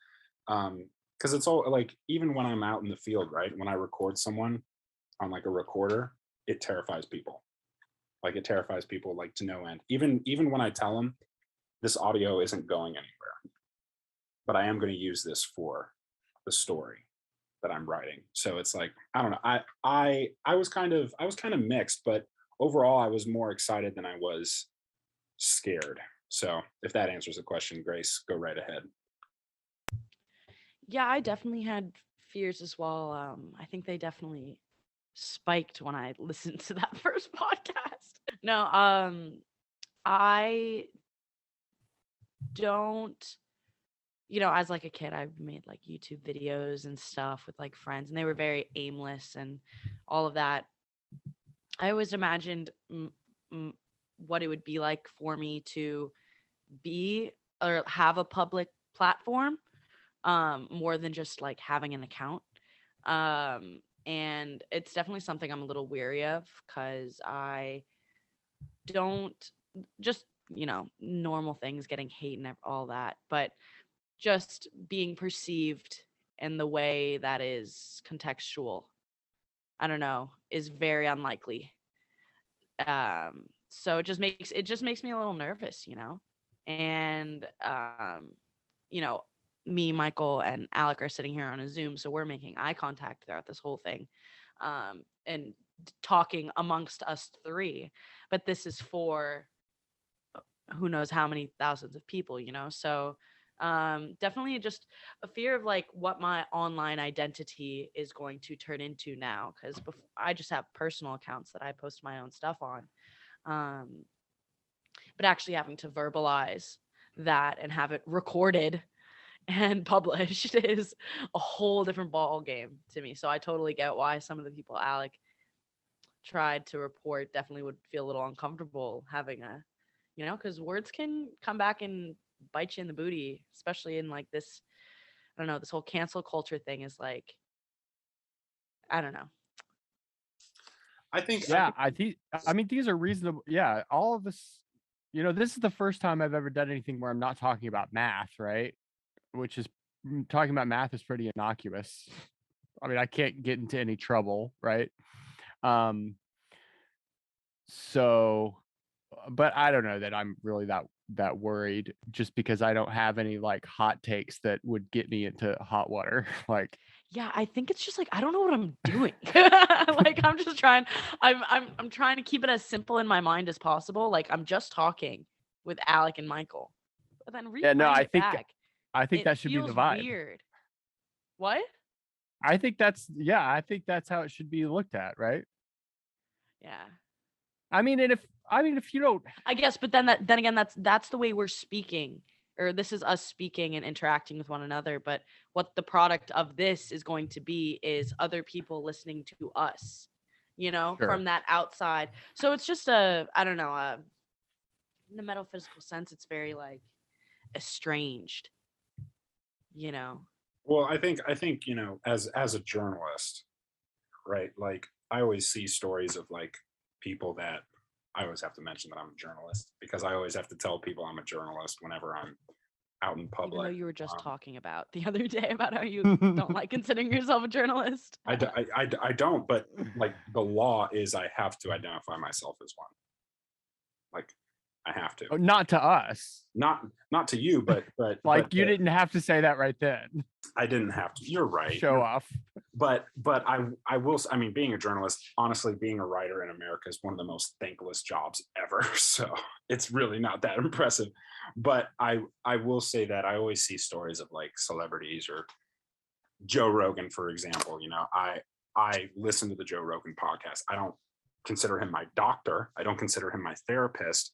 Because it's all like, even when I'm out in the field, right? When I record someone on like a recorder, it terrifies people. Like it terrifies people like to no end. Even when I tell them this audio isn't going anywhere, but I am going to use this for the story that I'm writing. So it's like, I don't know. I was kind of mixed, but overall I was more excited than I was scared. So if that answers the question, Grace, go right ahead. Yeah, I definitely had fears as well. I think they definitely spiked when I listened to that first podcast. No, I don't, as like a kid, I've made like YouTube videos and stuff with like friends, and they were very aimless and all of that. I always imagined what it would be like for me to be or have a public platform, more than just like having an account. And it's definitely something I'm a little weary of, because I don't just, normal things, getting hate and all that, but just being perceived in the way that is contextual, I don't know, is very unlikely. So it just makes me a little nervous, and you know me, Michael, and Alec are sitting here on a Zoom, so we're making eye contact throughout this whole thing, and talking amongst us three, but this is for who knows how many thousands of people, so definitely just a fear of like what my online identity is going to turn into now, because I just have personal accounts that I post my own stuff on, but actually having to verbalize that and have it recorded and published is a whole different ball game to me. So I totally get why some of the people Alec tried to report definitely would feel a little uncomfortable having a, because words can come back and bite you in the booty, especially in like this, I don't know, this whole cancel culture thing is like, I don't know. Yeah, I mean, these are reasonable. Yeah, all of this, this is the first time I've ever done anything where I'm not talking about math, right? Which is, talking about math is pretty innocuous. I mean, I can't get into any trouble, right? So, but I don't know that I'm really that worried, just because I don't have any like hot takes that would get me into hot water. Like, Yeah, I think it's just like I don't know what I'm doing. Like I'm just trying. I'm trying to keep it as simple in my mind as possible. Like I'm just talking with Alec and Michael, but then yeah, no, replaying it back, I think it that should be the feels vibe. weird. What? I think that's how it should be looked at, right? Yeah. I mean, and I mean, if you don't, I guess, but then again, that's the way we're speaking, or this is us speaking and interacting with one another. But what the product of this is going to be is other people listening to us, Sure. from that outside. So it's just I don't know, in the metaphysical sense, it's very like estranged, Well, I think as a journalist, right? Like I always see stories of like people that I always have to mention that I'm a journalist because I always have to tell people I'm a journalist whenever I'm out in public. Even though you were just talking about the other day about how you don't like considering yourself a journalist. I don't, but like the law is I have to identify myself as one. Like I have to. Not to us. Not to you, but like but you didn't have to say that right then. I didn't have to. You're right. Show off. But I will. I mean, being a journalist, honestly, being a writer in America is one of the most thankless jobs ever. So it's really not that impressive. But I will say that I always see stories of like celebrities or Joe Rogan, for example. I listen to the Joe Rogan podcast. I don't consider him my doctor. I don't consider him my therapist.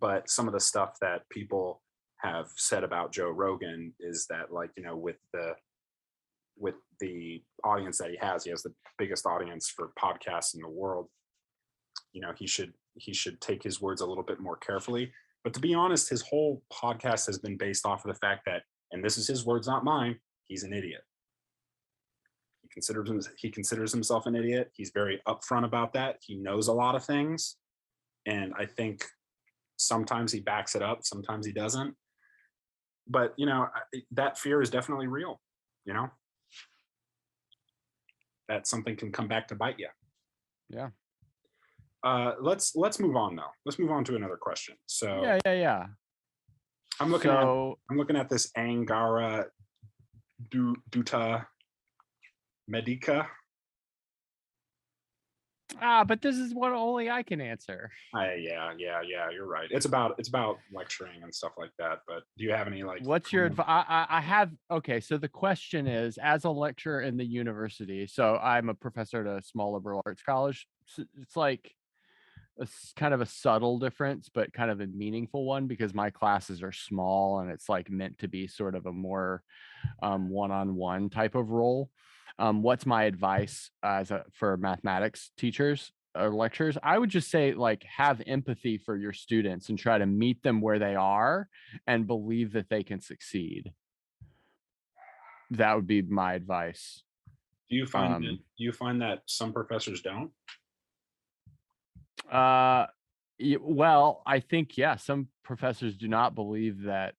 But some of the stuff that people have said about Joe Rogan is that, like, with the audience that he has the biggest audience for podcasts in the world. He should take his words a little bit more carefully. But to be honest, his whole podcast has been based off of the fact that, and this is his words, not mine, he's an idiot. He considers himself an idiot. He's very upfront about that. He knows a lot of things. And I think sometimes he backs it up, sometimes he doesn't. But, that fear is definitely real, that something can come back to bite you. Yeah. Let's move on though. Let's move on to another question. So yeah. I'm looking at this Angara Duta Medica. But this is one only I can answer. Yeah, you're right. It's about lecturing and stuff like that. But do you have any like? What's your advice? I have. Okay, so the question is, as a lecturer in the university, so I'm a professor at a small liberal arts college. It's like kind of a subtle difference, but kind of a meaningful one because my classes are small and it's like meant to be sort of a more one-on-one type of role. What's my advice for mathematics teachers or lecturers? I would just say, like, have empathy for your students and try to meet them where they are and believe that they can succeed. That would be my advice. Do you find that some professors don't? Well, I think, some professors do not believe that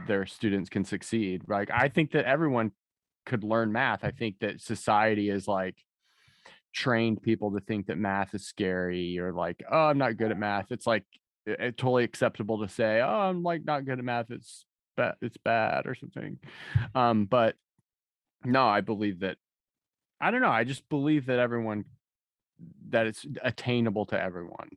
their students can succeed. Like, I think that everyone could learn math. I think that society is like trained people to think that math is scary or like, oh, I'm not good at math. It's like it's totally acceptable to say, oh, I'm like not good at math. It's bad or something. But no, I believe that. I don't know. I just believe that that it's attainable to everyone.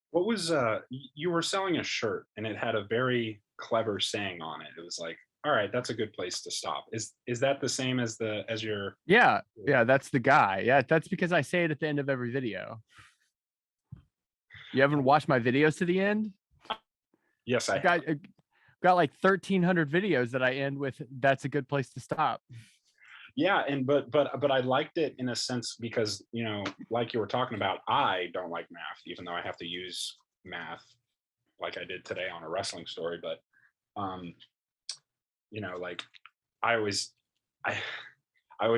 What was you were selling a shirt and it had a very clever saying on it. It was like, all right, that's a good place to stop. Is that the same as your? Yeah, that's the guy. Yeah, that's because I say it at the end of every video. You haven't watched my videos to the end? Yes, I got like 1,300 videos that I end with. That's a good place to stop. Yeah, and but I liked it in a sense because like you were talking about, I don't like math, even though I have to use math, like I did today on a wrestling story. But like I always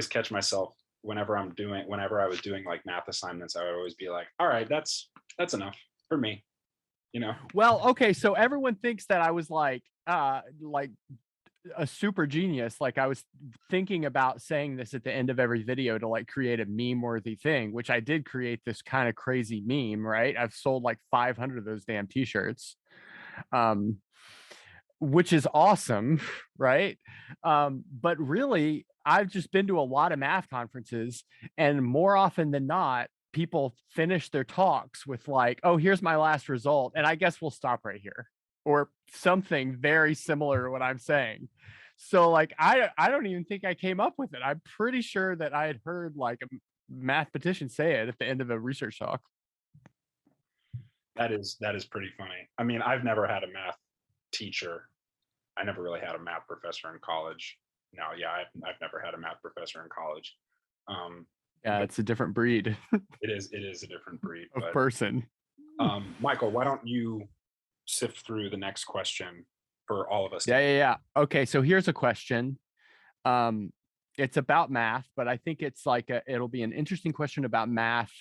catch myself whenever I was doing like math assignments, I would always be like, all right, that's enough for me, Well, okay, so everyone thinks that I was like a super genius. Like I was thinking about saying this at the end of every video to like create a meme worthy thing, which I did create this kind of crazy meme, right? I've sold like 500 of those damn t-shirts. Which is awesome, right? But really, I've just been to a lot of math conferences, and more often than not, people finish their talks with like, oh, here's my last result, and I guess we'll stop right here, or something very similar to what I'm saying. So like, I don't even think I came up with it. I'm pretty sure that I had heard like a mathematician say it at the end of a research talk. That is pretty funny. I mean, I've never had a math teacher. I never really had a math professor in college. No, yeah, I've never had a math professor in college. Yeah, But it's a different breed it is a different breed. of But person. Michael, why don't you sift through the next question for all of us? Yeah. Okay, so here's a question. It's about math, but I think it's like it'll be an interesting question about math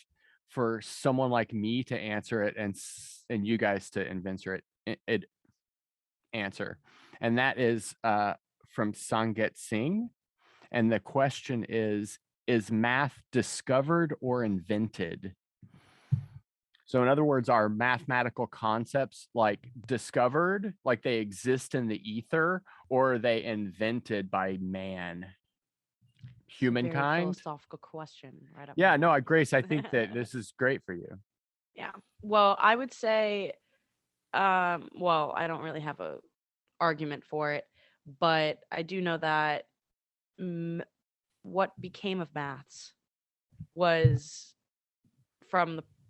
for someone like me to answer it, and you guys to answer. And that is from Sanget Singh. And the question is math discovered or invented? So in other words, are mathematical concepts like discovered, like they exist in the ether, or are they invented by man, Very humankind? philosophical question, right up. Yeah, my no, alley. Grace, I think that this is great for you. Yeah. Well, I would say, well, I don't really have a argument for it, but I do know that what became of maths was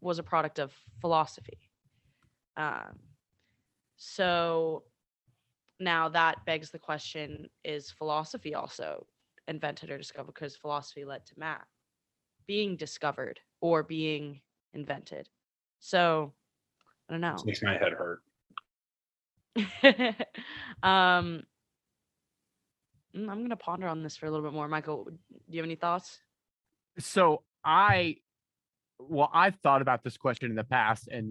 was a product of philosophy. Um, so now that begs the question: is philosophy also invented or discovered? Because philosophy led to math being discovered or being invented. So I don't This know. makes my head hurt. I'm gonna ponder on this for a little bit more. Michael, do you have any thoughts? So I've thought about this question in the past, and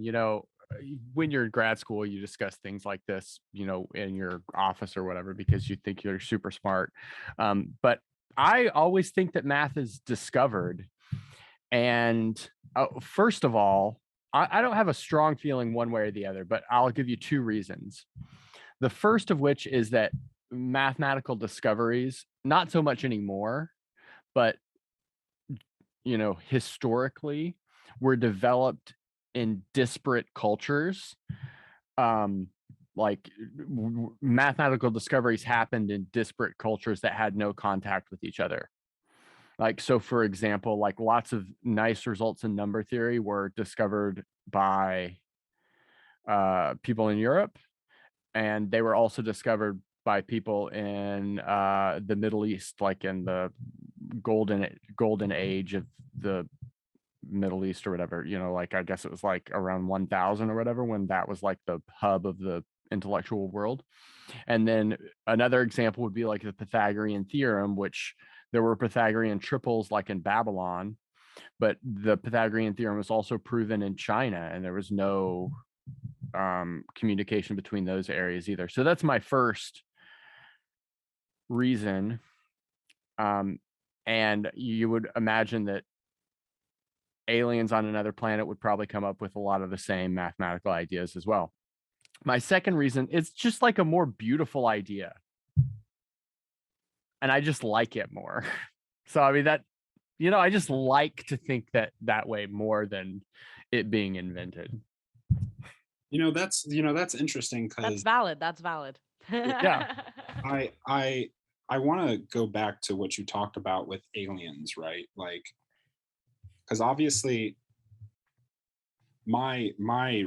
when you're in grad school, you discuss things like this, in your office or whatever, because you think you're super smart. But I always think that math is discovered. And first of all, I don't have a strong feeling one way or the other, but I'll give you two reasons. The first of which is that mathematical discoveries, not so much anymore, but historically, were developed in disparate cultures. Like mathematical discoveries happened in disparate cultures that had no contact with each other. Like, so for example, like lots of nice results in number theory were discovered by people in Europe, and they were also discovered by people in the Middle East, like in the golden age of the Middle East or whatever, like I guess it was like around 1000 or whatever, when that was like the hub of the intellectual world. And then another example would be like the Pythagorean theorem, which there were Pythagorean triples like in Babylon, but the Pythagorean theorem was also proven in China, and there was no communication between those areas either. So that's my first reason. And you would imagine that aliens on another planet would probably come up with a lot of the same mathematical ideas as well. My second reason is just like a more beautiful idea, and I just like it more. So I mean that, I just like to think that way more than it being invented. That's interesting, That's because valid. That's valid. Yeah. I want to go back to what you talked about with aliens, right? Like, because obviously my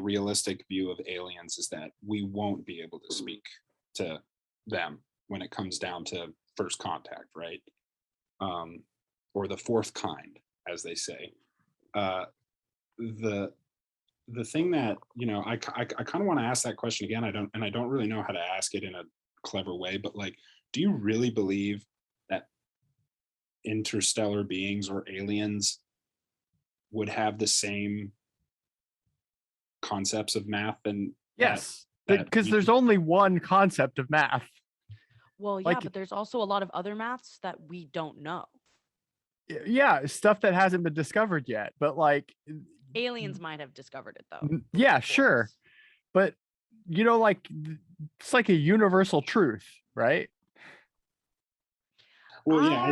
realistic view of aliens is that we won't be able to speak to them when it comes down to first contact, right? Or the fourth kind, as they say. The thing that I kind of want to ask that question again. I don't really know how to ask it in a clever way, but like, do you really believe that interstellar beings or aliens would have the same concepts of math and Yes, because there's only one concept of math. Well, yeah, Like- but there's also a lot of other maths that we don't know. Yeah, stuff that hasn't been discovered yet, but like Aliens might have discovered it though. yeah, Of sure, course. but like it's like a universal truth, right? well, yeah,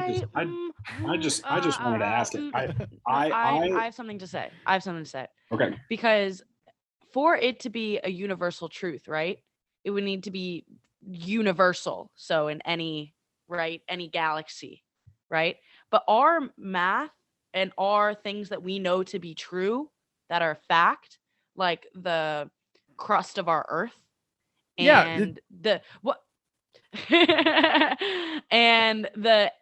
I just wanted to ask it. I have something to say. I have something to say. Okay. Because for it to be a universal truth, right, it would need to be universal. So in any galaxy, right? But our math and our things that we know to be true, that are fact, like the crust of our Earth, Yeah, and and the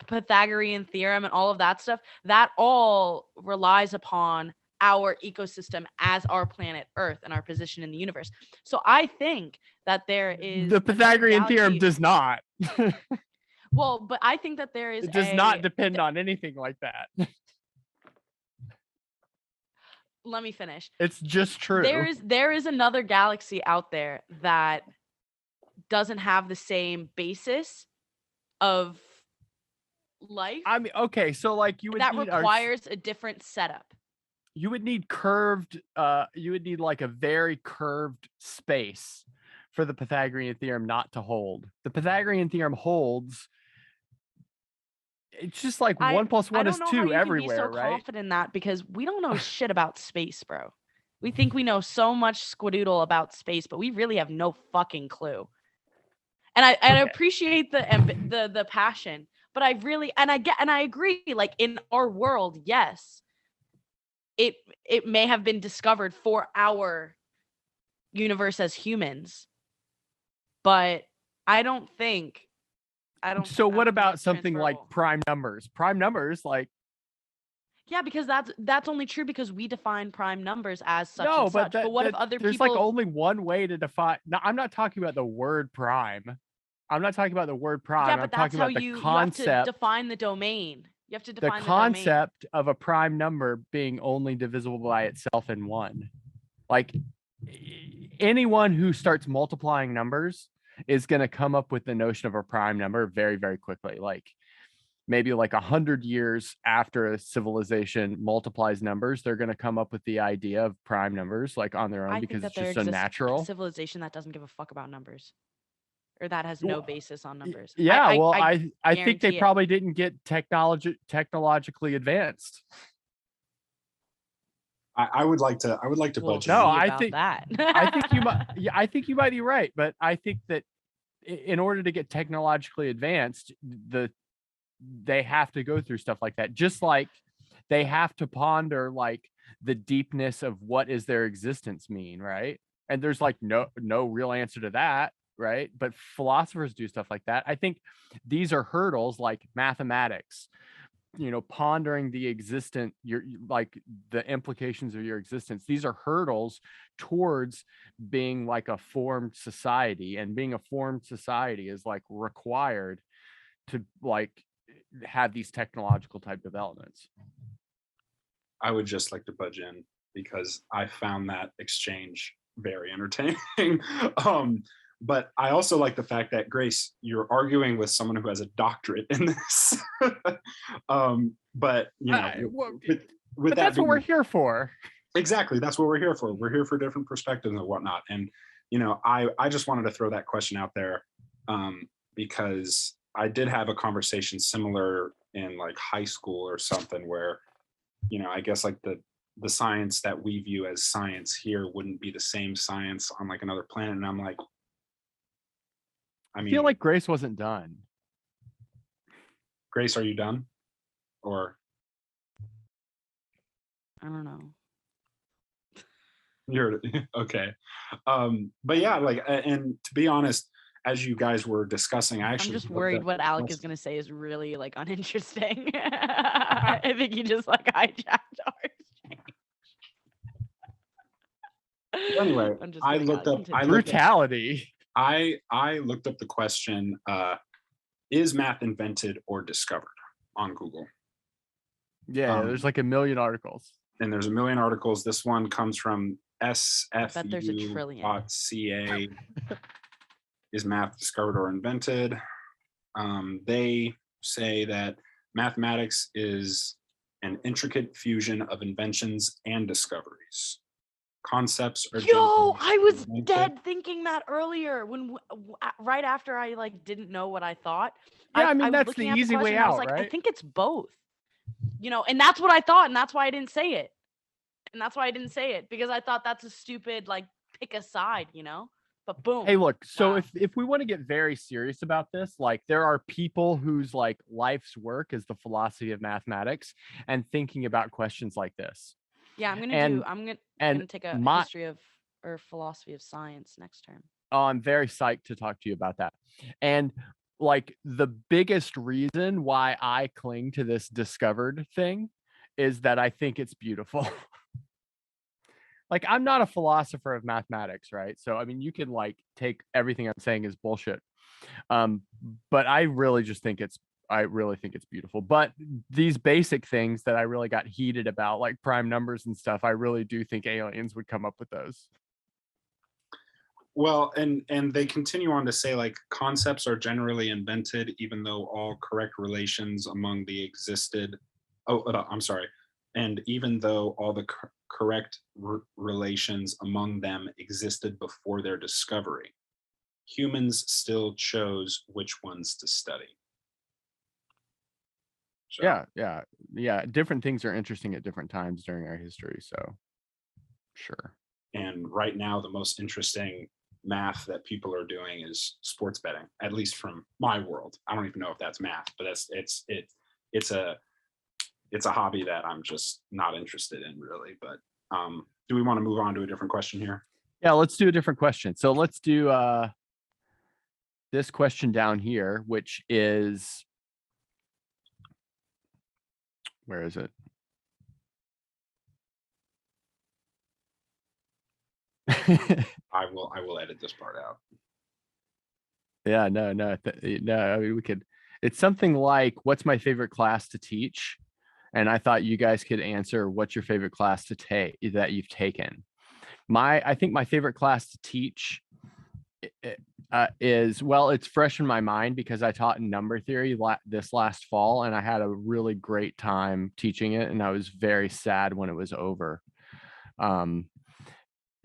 Pythagorean theorem and all of that stuff, that all relies upon our ecosystem as our planet Earth and our position in the universe. So I think that there is the another Pythagorean theorem galaxy- does not. Well, but I think that there is It does not depend on anything like that. Let me finish. It's just true. There is another galaxy out there that doesn't have the same basis of life I mean, okay, so like you would that need requires a different setup. you would need curved you would need like a very curved space for the Pythagorean theorem not to hold. The Pythagorean theorem holds. It's just like 1 + 1 is 2 everywhere, I don't know how you can be so right? confident in that, because we don't know shit about space, bro. We think we know so much squadoodle about space, but we really have no fucking clue. And I Okay. appreciate the passion, but I really and I agree. Like, in our world, yes, it may have been discovered for our universe as humans, but I don't think. So what about it's something like transferable. prime numbers? Prime numbers, like Yeah, because that's only true because we define prime numbers as such no, and such. But what if other there's people? like only one way to define. No, I'm not talking about the word prime. I'm not talking about the word prime. Yeah, I'm but that's talking how about the you have to concept. define the domain. You have to The define the domain. concept of a prime number being only divisible by itself in one. Like anyone who starts multiplying numbers is going to come up with the notion of a prime number very, very quickly. Like maybe like 100 years after a civilization multiplies numbers, they're going to come up with the idea of prime numbers like on their own, I think because that it's there just so exists natural. a civilization that doesn't give a fuck about numbers, or that has no basis on numbers. Yeah, I think they guarantee it. probably didn't get technologically advanced. I would like to We'll budget. see No, about that. I think you might. Yeah, I think you might be right, but I think that in order to get technologically advanced, they have to go through stuff like that. Just like they have to ponder like the deepness of what is their existence mean, right? And there's like no real answer to that, right? But philosophers do stuff like that. I think these are hurdles like mathematics, pondering the existent, like the implications of your existence. These are hurdles towards being like a formed society, and being a formed society is like required to like have these technological type developments. I would just like to budge in because I found that exchange very entertaining. But I also like the fact that, Grace, you're arguing with someone who has a doctorate in this. But with that's what we're here for. Exactly, that's what we're here for. We're here for different perspectives and whatnot. And I just wanted to throw that question out there because I did have a conversation similar in like high school or something where, I guess like the science that we view as science here wouldn't be the same science on like another planet. And I'm like, I feel like Grace wasn't done. Grace, are you done? Or I don't know. you're okay. But yeah, like, and to be honest, as you guys were discussing, I'm just worried what Alec is going to say is really like uninteresting. I think he just like hijacked our exchange. Anyway, I looked up brutality. I looked up the question, is math invented or discovered, on Google? Yeah, there's like a million articles. And there's a million articles. This one comes from sfu.ca. Is math discovered or invented? They say that mathematics is an intricate fusion of inventions and discoveries. Concepts are I was dead thinking that earlier when right after I like didn't know what I thought. Yeah, I mean that's the easy way out, right? I think it's both. And that's what I thought, and that's why I didn't say it. Because I thought that's a stupid like pick a side, But boom. Hey, look, so if we want to get very serious about this, like there are people whose like life's work is the philosophy of mathematics and thinking about questions like this. Yeah, And I'm gonna and take a my history of or philosophy of science next term. Oh, I'm very psyched to talk to you about that. And like the biggest reason why I cling to this discovered thing is that I think it's beautiful. Like I'm not a philosopher of mathematics, right? So I mean, you can like take everything I'm saying as bullshit. Um, but I really think it's beautiful. But these basic things that I really got heated about, like prime numbers and stuff, I really do think aliens would come up with those. Well, and they continue on to say like concepts are generally invented, even though all correct relations among the existed. I'm sorry. And even though all the correct relations among them existed before their discovery, humans still chose which ones to study. So, Yeah. Different things are interesting at different times during our history. So, sure. and right now, the most interesting math that people are doing is sports betting, at least from my world. I don't even know if that's math, but it's a hobby that I'm just not interested in really. But do we want to move on to a different question here? Yeah, let's do a different question. So let's do this question down here, which is, where is it? I will edit this part out. Yeah, no. I mean, we could. It's something like, "What's my favorite class to teach?" And I thought you guys could answer, "What's your favorite class to take that you've taken?" I think my favorite class to teach is, well, it's fresh in my mind because I taught number theory this last fall, and I had a really great time teaching it, and I was very sad when it was over.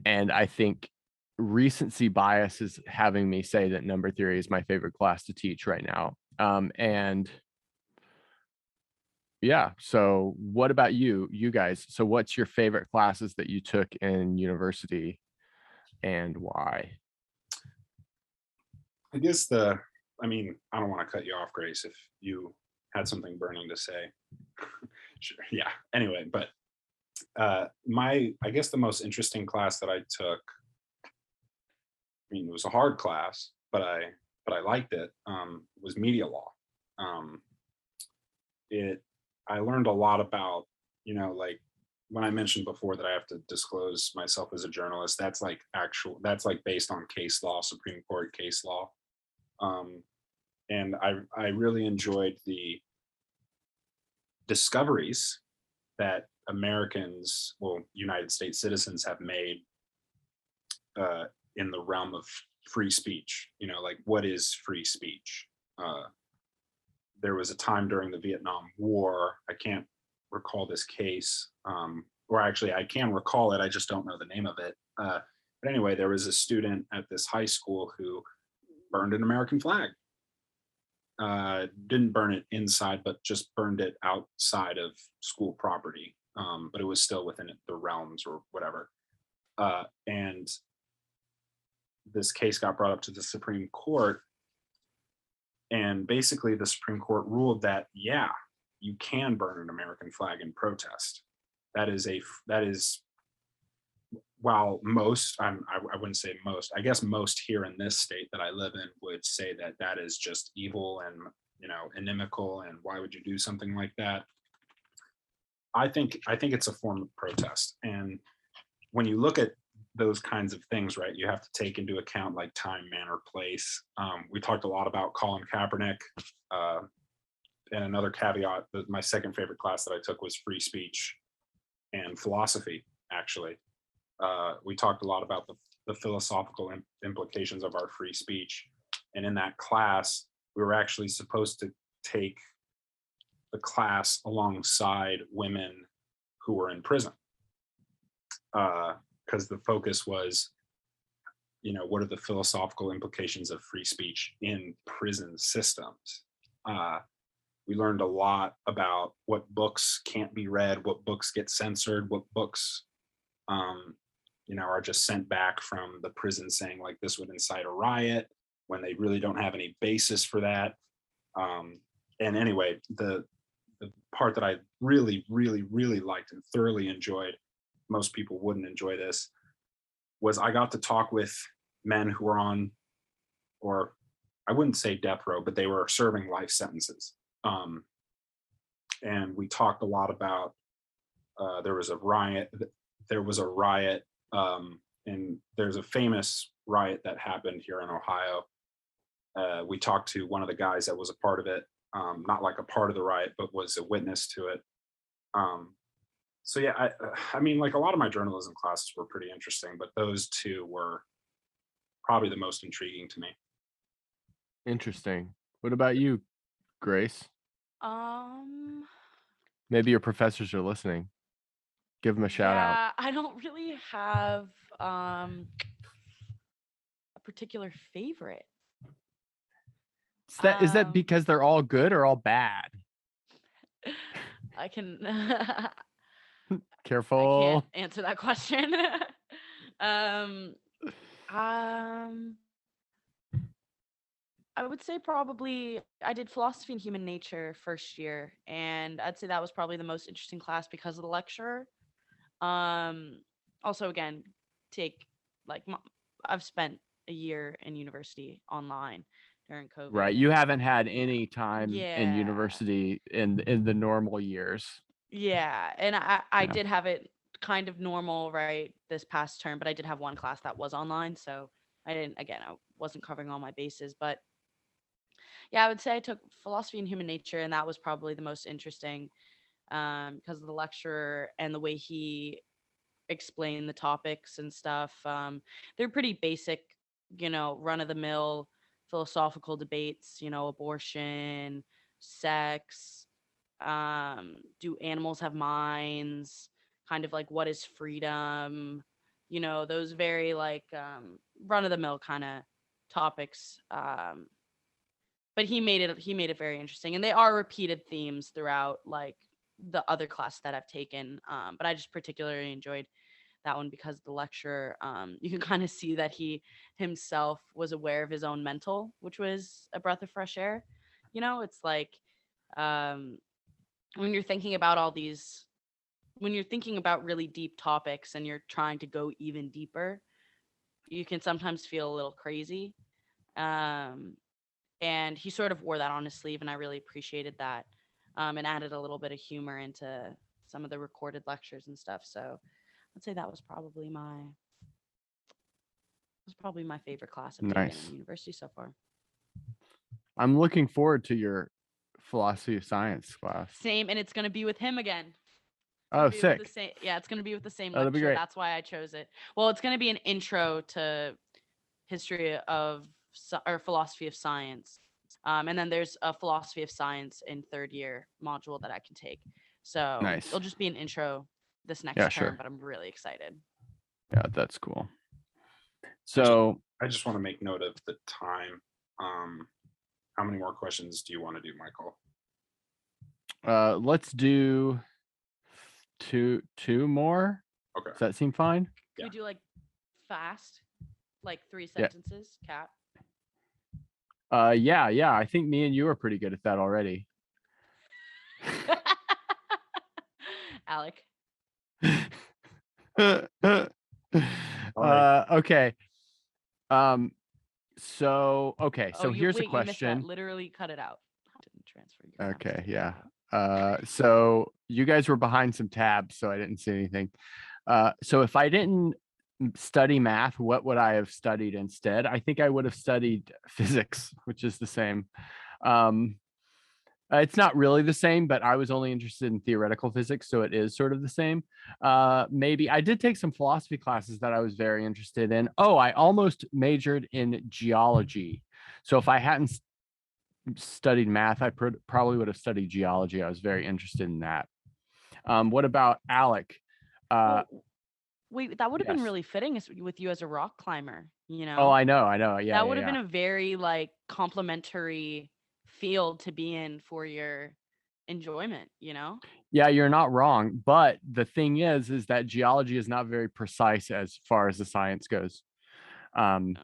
And I think recency bias is having me say that number theory is my favorite class to teach right now. And yeah, so what about you guys? So what's your favorite classes that you took in university and why? I guess I mean, I don't want to cut you off, Grace, if you had something burning to say. Sure. Yeah. Anyway, but I guess the most interesting class that I took, I mean, it was a hard class, but I liked it. Was media law. Um, it I learned a lot about, like when I mentioned before that I have to disclose myself as a journalist. That's like based on case law, Supreme Court case law. Um, and I really enjoyed the discoveries that Americans, well, United States citizens have made uh, in the realm of free speech. Like what is free speech? There was a time during the Vietnam War. I can't recall this case, or actually, I can recall it. I just don't know the name of it. But anyway, there was a student at this high school who burned an American flag. Didn't burn it inside, but just burned it outside of school property. But it was still within the realms or whatever. And this case got brought up to the Supreme Court. And basically, the Supreme Court ruled that, yeah, you can burn an American flag in protest. That is, while most, I wouldn't say most, I guess most here in this state that I live in would say that that is just evil and, inimical, and why would you do something like that? I think it's a form of protest. And when you look at those kinds of things, right, you have to take into account like time, manner, place. We talked a lot about Colin Kaepernick. And another caveat, my second favorite class that I took was free speech and philosophy, actually. We talked a lot about the philosophical implications of our free speech. And in that class, we were actually supposed to take the class alongside women who were in prison. Because the focus was, what are the philosophical implications of free speech in prison systems? We learned a lot about what books can't be read, what books get censored, what books, are just sent back from the prison saying like this would incite a riot when they really don't have any basis for that. And anyway, the part that I really, really, really liked and thoroughly enjoyed most people wouldn't enjoy this, was I got to talk with men who were on, or I wouldn't say death row, but they were serving life sentences. And we talked a lot about, there was a riot, and there's a famous riot that happened here in Ohio. We talked to one of the guys that was a part of it, not like a part of the riot, but was a witness to it. So yeah, I mean, like a lot of my journalism classes were pretty interesting, but those two were probably the most intriguing to me. Interesting. What about you, Grace? Maybe your professors are listening. Give them a shout out. Yeah, I don't really have a particular favorite. Is that because they're all good or all bad? I can Careful. I can't answer that question. I would say probably I did philosophy and human nature first year, and I'd say that was probably the most interesting class because of the lecturer. Also, again, I've spent a year in university online during COVID. Right. You haven't had any time in Yeah. university in the normal years. Yeah, and I did have it kind of normal right this past term, but I did have one class that was online, so I wasn't covering all my bases, but yeah, I would say I took philosophy and human nature, and that was probably the most interesting because of the lecturer and the way he explained the topics and stuff. They're pretty basic, run of the mill philosophical debates, abortion, sex, do animals have minds, kind of like what is freedom, those very like run of the mill kind of topics. But he made it very interesting, and they are repeated themes throughout like the other class that I've taken. But I just particularly enjoyed that one because the lecturer, you can kind of see that he himself was aware of his own mental, which was a breath of fresh air. It's like when you're thinking about when you're thinking about really deep topics and you're trying to go even deeper, you can sometimes feel a little crazy. And he sort of wore that on his sleeve, and I really appreciated that, and added a little bit of humor into some of the recorded lectures and stuff. So I'd say that was probably my favorite class I've taken in university so far. I'm looking forward to your philosophy of science class. Same, and it's going to be with him again. Oh, sick. It's going to be with the same That'll be lecturer. great. That's why I chose it. Well, it's going to be an intro to history of or philosophy of science. And then there's a philosophy of science in third year module that I can take. So Nice. It'll just be an intro this next term, sure. but I'm really excited. Yeah, that's cool. So I just want to make note of the time. How many more questions do you want to do, Michael? Let's do two more. Okay. Does that seem fine? Can we do like fast, like 3 sentences, Kat? Yeah. I think me and you are pretty good at that already. Alec. Okay. So here's a question. Literally cut it out. Didn't transfer. Okay, yeah. So you guys were behind some tabs, so I didn't see anything. So if I didn't study math, what would I have studied instead? I think I would have studied physics, which is the same. It's not really the same, but I was only interested in theoretical physics, so it is sort of the same. Maybe I did take some philosophy classes that I was very interested in. Oh, I almost majored in geology. So if I hadn't studied math, I probably would have studied geology. I was very interested in that. What about Alec? Wait, that would have been really fitting with you as a rock climber, Oh, I know. Yeah. That would have been a very like complementary field to be in for your enjoyment, Yeah, you're not wrong. But the thing is that geology is not very precise as far as the science goes. And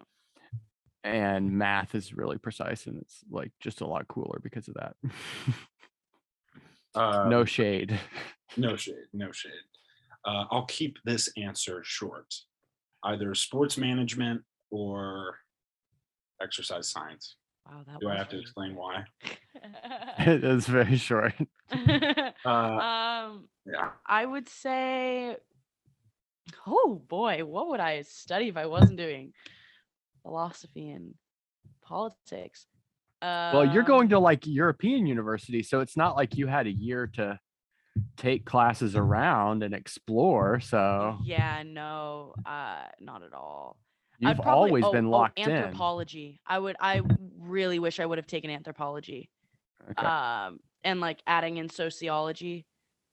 math is really precise, and it's like just a lot cooler because of that. No shade. No shade. I'll keep this answer short. Either sports management or exercise science. Wow, that Do I was have to really explain why? It is very short. Yeah. I would say, oh boy, what would I study if I wasn't doing philosophy and politics? Well, you're going to like European university, so it's not like you had a year to take classes around and explore. So Yeah, no, not at all. you've I'd probably always been locked in. anthropology. I really wish I would have taken anthropology. Okay. And like adding in sociology.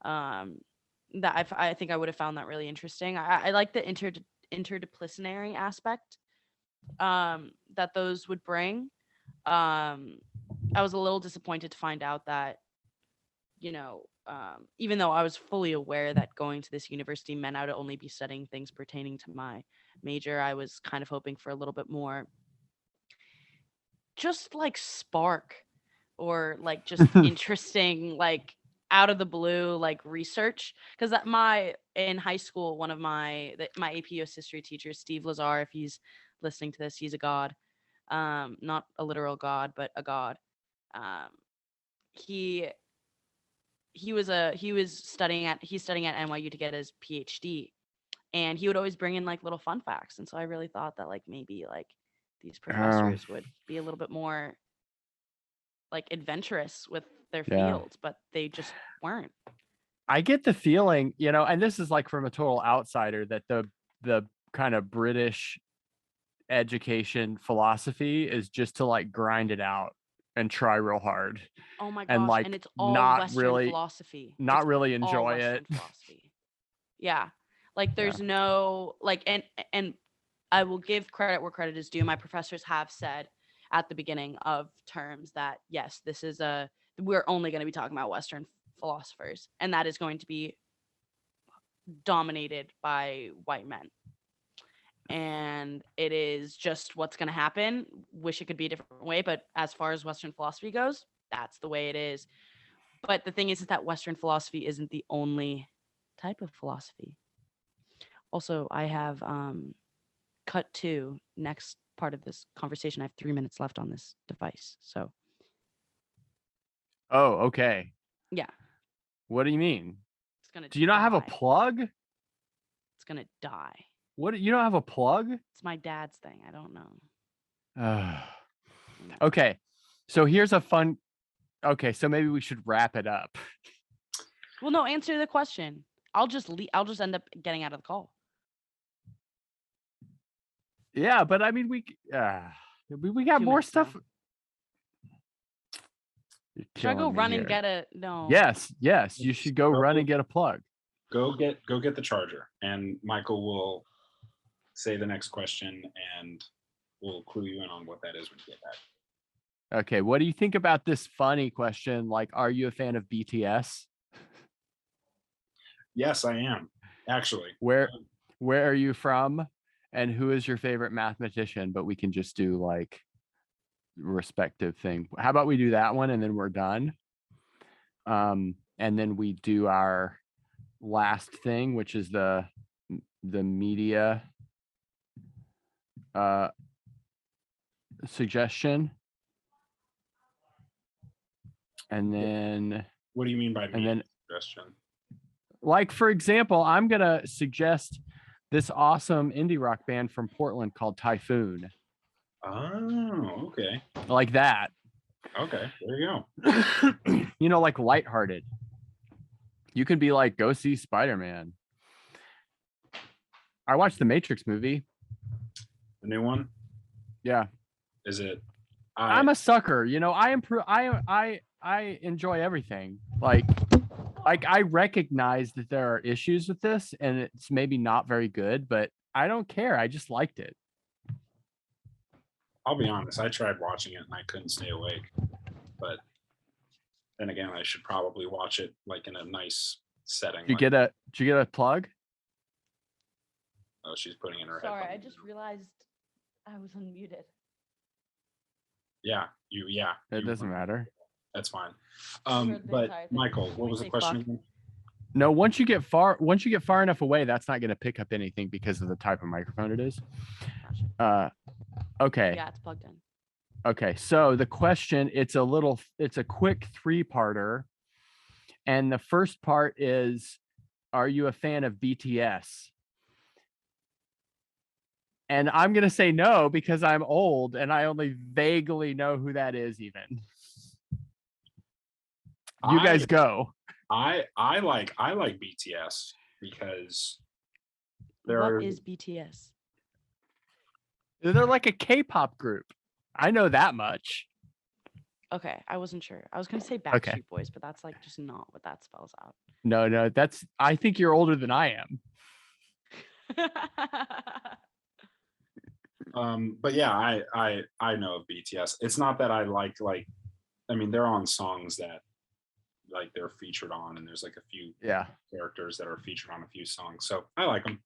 That I think I would have found that really interesting. I like the interdisciplinary aspect that those would bring. I was a little disappointed to find out that, even though I was fully aware that going to this university meant I would only be studying things pertaining to my major, I was kind of hoping for a little bit more just like spark or like just interesting, like out of the blue, like research. Because in high school, one of my AP US history teacher, Steve Lazar, if he's listening to this, he's a god. Not a literal god, but a god. He was studying at NYU to get his PhD, and he would always bring in like little fun facts. And so I really thought that like maybe like these professors would be a little bit more like adventurous with their fields, but they just weren't. I get the feeling, and this is like from a total outsider, that the kind of British education philosophy is just to like grind it out and try real hard. Oh my gosh, and like and it's all not Western really philosophy. not It's really all enjoy Western it. philosophy. Yeah. Like there's no like and I will give credit where credit is due. My professors have said at the beginning of terms that yes, we're only going to be talking about Western philosophers, and that is going to be dominated by white men. And it is just what's going to happen. Wish it could be a different way, but as far as Western philosophy goes, that's the way it is. But the thing is that Western philosophy isn't the only type of philosophy. Also, I have cut to next part of this conversation. I have 3 minutes left on this device. So. Oh, okay. Yeah. What do you mean? It's gonna. Do you not have a plug? It's gonna die. What? You don't have a plug? It's my dad's thing. I don't know. Okay. So here's a fun. Okay, so maybe we should wrap it up. Well, no. Answer the question. I'll just I'll just end up getting out of the call. Yeah, but I mean, we got 2 more minutes stuff. now. Should I go run and get a no? Yes, you should go run and get a plug. Go get the charger, and Michael will say the next question, and we'll clue you in on what that is when you get back. Okay, what do you think about this funny question? Like, are you a fan of BTS? Yes, I am, actually. Where are you from? And who is your favorite mathematician? But we can just do like respective thing. How about we do that one and then we're done? And then we do our last thing, which is the media suggestion. And then what do you mean by media suggestion? Like, for example, I'm gonna suggest this awesome indie rock band from Portland called Typhoon. Oh, okay. Like that. Okay, there you go. Like lighthearted. You can be like, go see Spider-Man. I watched the Matrix movie. The new one? Yeah. Is it? I'm a sucker. I enjoy everything. Like I recognize that there are issues with this and it's maybe not very good, but I don't care. I just liked it. I'll be honest. I tried watching it and I couldn't stay awake. But then again, I should probably watch it like in a nice setting. Did you get a plug? Oh, she's putting in her Sorry, headphones. I just realized I was unmuted. Yeah. It doesn't matter. That's fine. But Michael, what was the question again? No, once you get far enough away, that's not going to pick up anything because of the type of microphone it is. Gotcha. Okay. Yeah, it's plugged in. Okay. So the question, it's a quick 3-parter. And the first part is, are you a fan of BTS? And I'm going to say no because I'm old and I only vaguely know who that is even. You guys go. I like BTS because What is BTS? They're like a K-pop group. I know that much. Okay, I wasn't sure. I was gonna say Backstreet Boys, but that's like just not what that spells out. No, I think you're older than I am. But yeah, I know of BTS. It's not that I like I mean, they're on songs that like they're featured on, and there's like a few characters that are featured on a few songs, so I like them.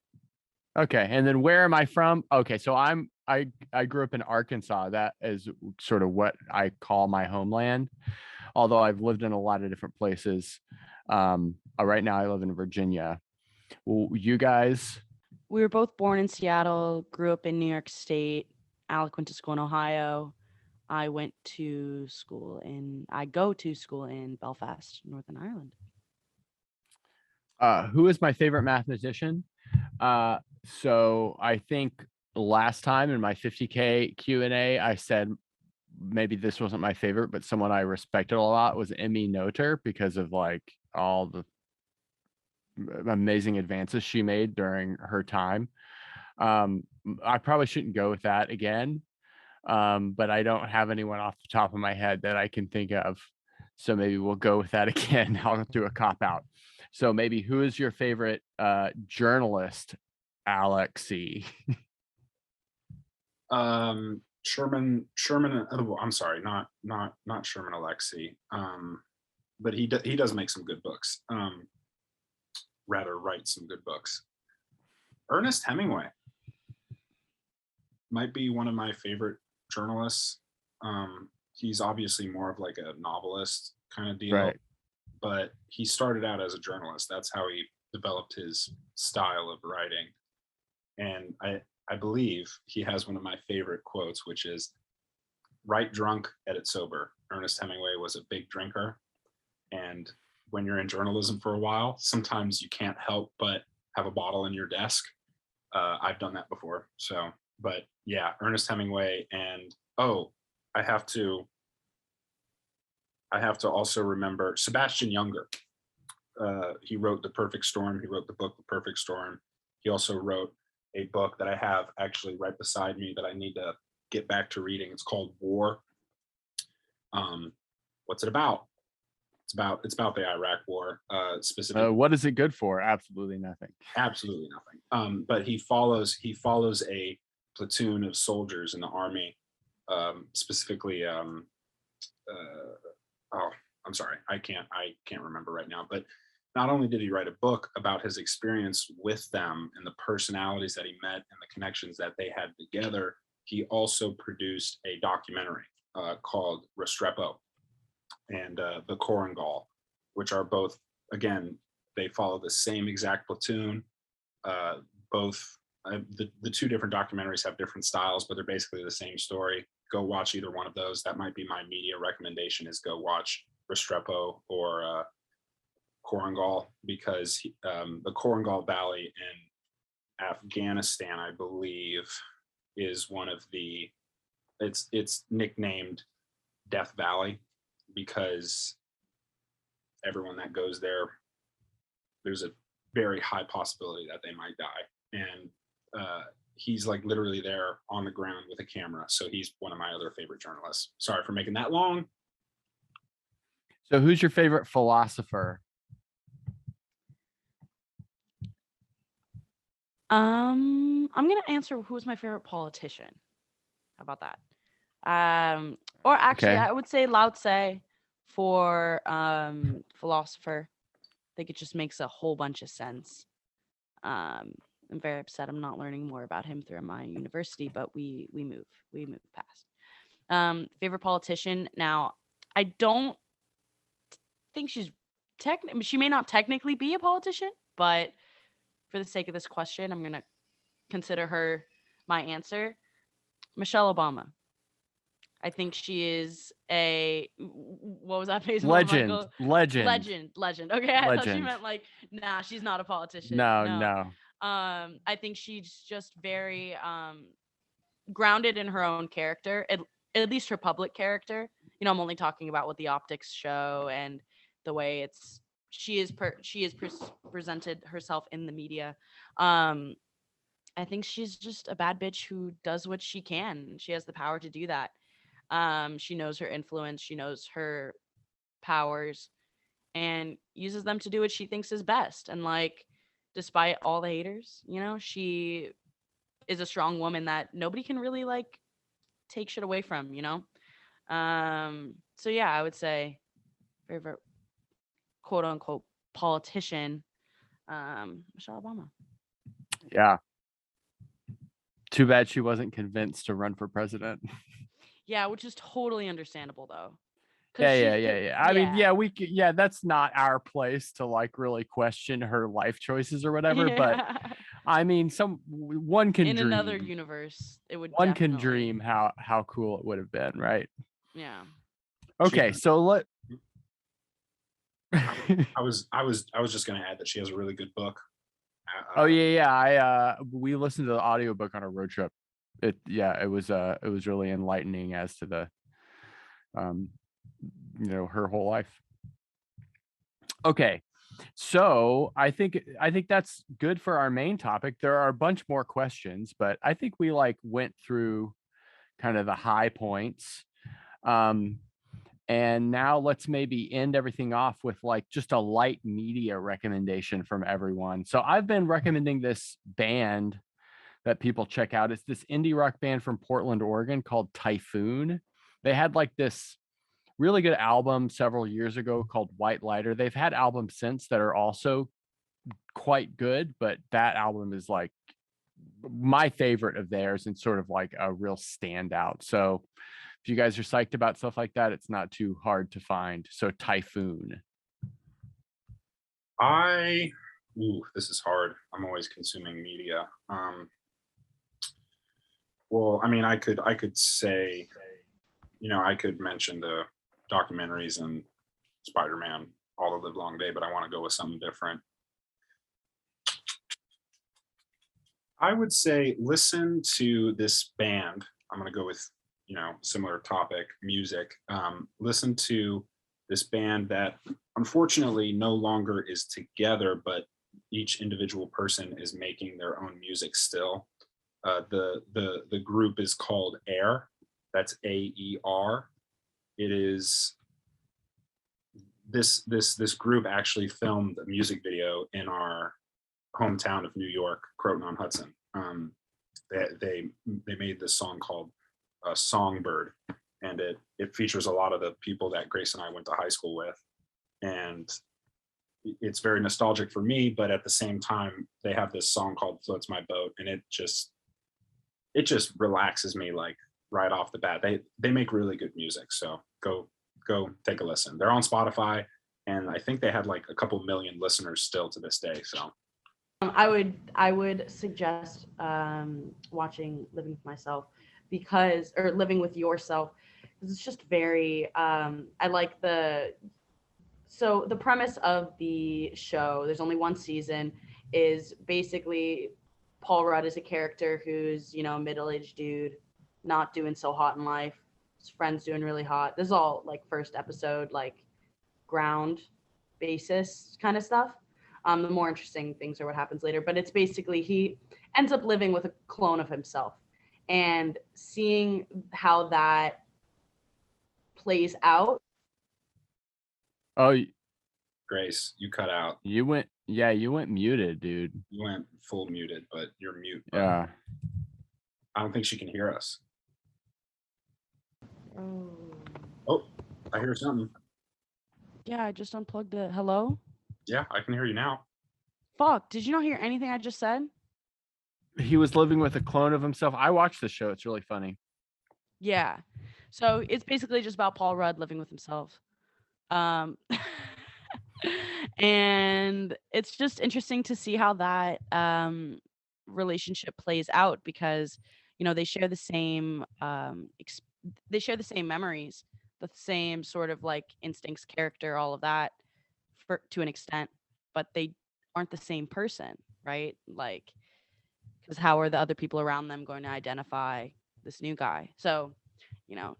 Okay, and then where am I from? Okay, so I grew up in Arkansas. That is sort of what I call my homeland, although I've lived in a lot of different places. Right now I live in Virginia. Well, you guys? We were both born in Seattle, grew up in New York State. Alec went to school in Ohio. I go to school in Belfast, Northern Ireland. Who is my favorite mathematician? So I think last time in my 50K Q&A, I said maybe this wasn't my favorite, but someone I respected a lot was Emmy Noether because of like all the amazing advances she made during her time. I probably shouldn't go with that again, but I don't have anyone off the top of my head that I can think of. So maybe we'll go with that again. I'll do a cop out. So maybe who is your favorite journalist, Aleksei? Sherman. Oh, I'm sorry, not Sherman Aleksei. But he does make some good books. Rather write some good books. Ernest Hemingway might be one of my favorite journalists. He's obviously more of like a novelist kind of deal, Right. but he started out as a journalist. That's how he developed his style of writing. And I believe he has one of my favorite quotes, which is, "Write drunk, edit sober." Ernest Hemingway was a big drinker. And when you're in journalism for a while, sometimes you can't help but have a bottle in your desk. I've done that before. So, but yeah, Ernest Hemingway. And I have to also remember Sebastian Junger. He wrote The Perfect Storm. He wrote the book The Perfect Storm. He also wrote a book that I have actually right beside me that I need to get back to reading. It's called War. What's it about? It's about the Iraq War, specifically. What is it good for? Absolutely nothing. Absolutely nothing. But he follows a platoon of soldiers in the army, specifically. I'm sorry, I can't remember right now. But not only did he write a book about his experience with them and the personalities that he met and the connections that they had together, he also produced a documentary called Restrepo and the Korengal, which are both, again, they follow the same exact platoon. Both the two different documentaries have different styles, but they're basically the same story. Go watch either one of those. That might be my media recommendation: is go watch Restrepo or Korengal, because the Korengal Valley in Afghanistan, I believe, is one of the it's nicknamed Death Valley because everyone that goes there, there's a very high possibility that they might die. And he's like literally there on the ground with a camera. So he's one of my other favorite journalists. Sorry for making that long. So who's your favorite philosopher? I'm gonna answer who's my favorite politician. How about that? Or actually, Okay. I would say Lao Tse for philosopher. I think it just makes a whole bunch of sense. I'm very upset I'm not learning more about him through my university, but we move past. Favorite politician. Now, I don't think she's she may not technically be a politician, but for the sake of this question, I'm gonna consider her my answer. Michelle Obama. I think she is what was that face? Legend. Michael? Legend. Legend. Okay, I thought she Legend. meant like, nah, she's not a politician. No. I think she's just very grounded in her own character, at least her public character. You know, I'm only talking about what the optics show and the way she is presented herself in the media. I think she's just a bad bitch who does what she can. She has the power to do that. She knows her influence, she knows her powers, and uses them to do what she thinks is best. And like, despite all the haters, you know, she is a strong woman that nobody can really like take shit away from, you know? So yeah, I would say favorite quote unquote politician, Michelle Obama. Yeah. Too bad she wasn't convinced to run for president. Yeah, which is totally understandable though. Yeah. I mean, that's not our place to like really question her life choices or whatever. Yeah. But I mean, one can in dream. Another universe, it would. One definitely... can dream how cool it would have been, right? Yeah. Okay, so let. I was just gonna add that she has a really good book. Oh yeah. We listened to the audiobook on a road trip. It was really enlightening as to the her whole life. Okay, so I think that's good for our main topic. There are a bunch more questions, but I think we like went through kind of the high points. And now let's maybe end everything off with like just a light media recommendation from everyone. So I've been recommending this band that people check out. It's this indie rock band from Portland, Oregon called Typhoon. They had like this really good album several years ago called White Lighter. They've had albums since that are also quite good, but that album is like my favorite of theirs and sort of like a real standout. So if you guys are psyched about stuff like that, it's not too hard to find. So Typhoon. This is hard. I'm always consuming media. Well, I mean, I could say, I could mention the documentaries and Spider-Man, All the Live Long Day, but I want to go with something different. I would say listen to this band. I'm going to go with, similar topic, music. Listen to this band that unfortunately no longer is together, but each individual person is making their own music still. The group is called Air. That's AER. It is this group actually filmed a music video in our hometown of New York, Croton-on-Hudson. They made this song called Songbird, and it features a lot of the people that Grace and I went to high school with, and it's very nostalgic for me, but at the same time they have this song called Floats My Boat, and it just relaxes me like right off the bat. They make really good music, so go take a listen. They're on Spotify, and I think they had like a couple million listeners still to this day. So I would suggest watching Living with Myself or Living with Yourself, because it's just very I like the premise of the show. There's only one season. Is basically Paul Rudd is a character who's a middle-aged dude, not doing so hot in life. His friend's doing really hot. This is all like first episode, like ground basis kind of stuff. The more interesting things are what happens later, but it's basically he ends up living with a clone of himself, and seeing how that plays out. Oh, Grace, you cut out. You went muted, dude. You went full muted, but you're mute. Yeah. I don't think she can hear us. Oh. Oh, I hear something. Yeah, I just unplugged it. Hello? Yeah, I can hear you now. Fuck, did you not hear anything I just said? He was living with a clone of himself. I watched the show. It's really funny. Yeah. So it's basically just about Paul Rudd living with himself. And it's just interesting to see how that relationship plays out because they share the same they share the same memories, the same sort of like instincts, character, all of that for to an extent, but they aren't the same person, right? Like, because how are the other people around them going to identify this new guy? So, you know,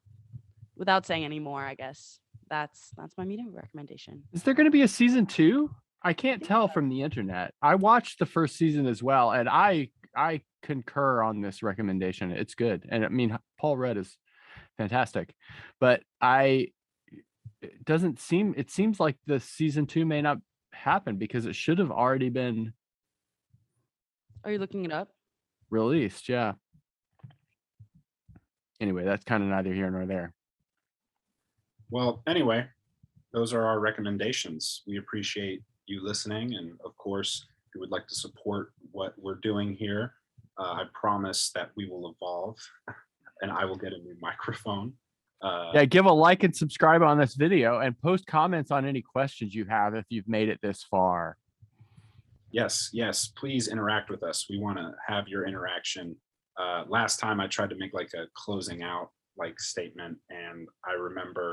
without saying any more, I guess that's my meeting recommendation. Is there going to be a season 2? I can't think tell so. from the internet. I watched the first season as well, and I concur on this recommendation. It's good, and I mean Paul Rudd is fantastic, but it seems like the season 2 may not happen because it should have already been Are you looking it up? released. Yeah. Anyway, that's kind of neither here nor there. Well, anyway, those are our recommendations. We appreciate you listening. And of course, if you would like to support what we're doing here, I promise that we will evolve and I will get a new microphone. Yeah, give a like and subscribe on this video and post comments on any questions you have if you've made it this far. Yes, please interact with us. We want to have your interaction. Last time I tried to make like a closing out like statement, and I remember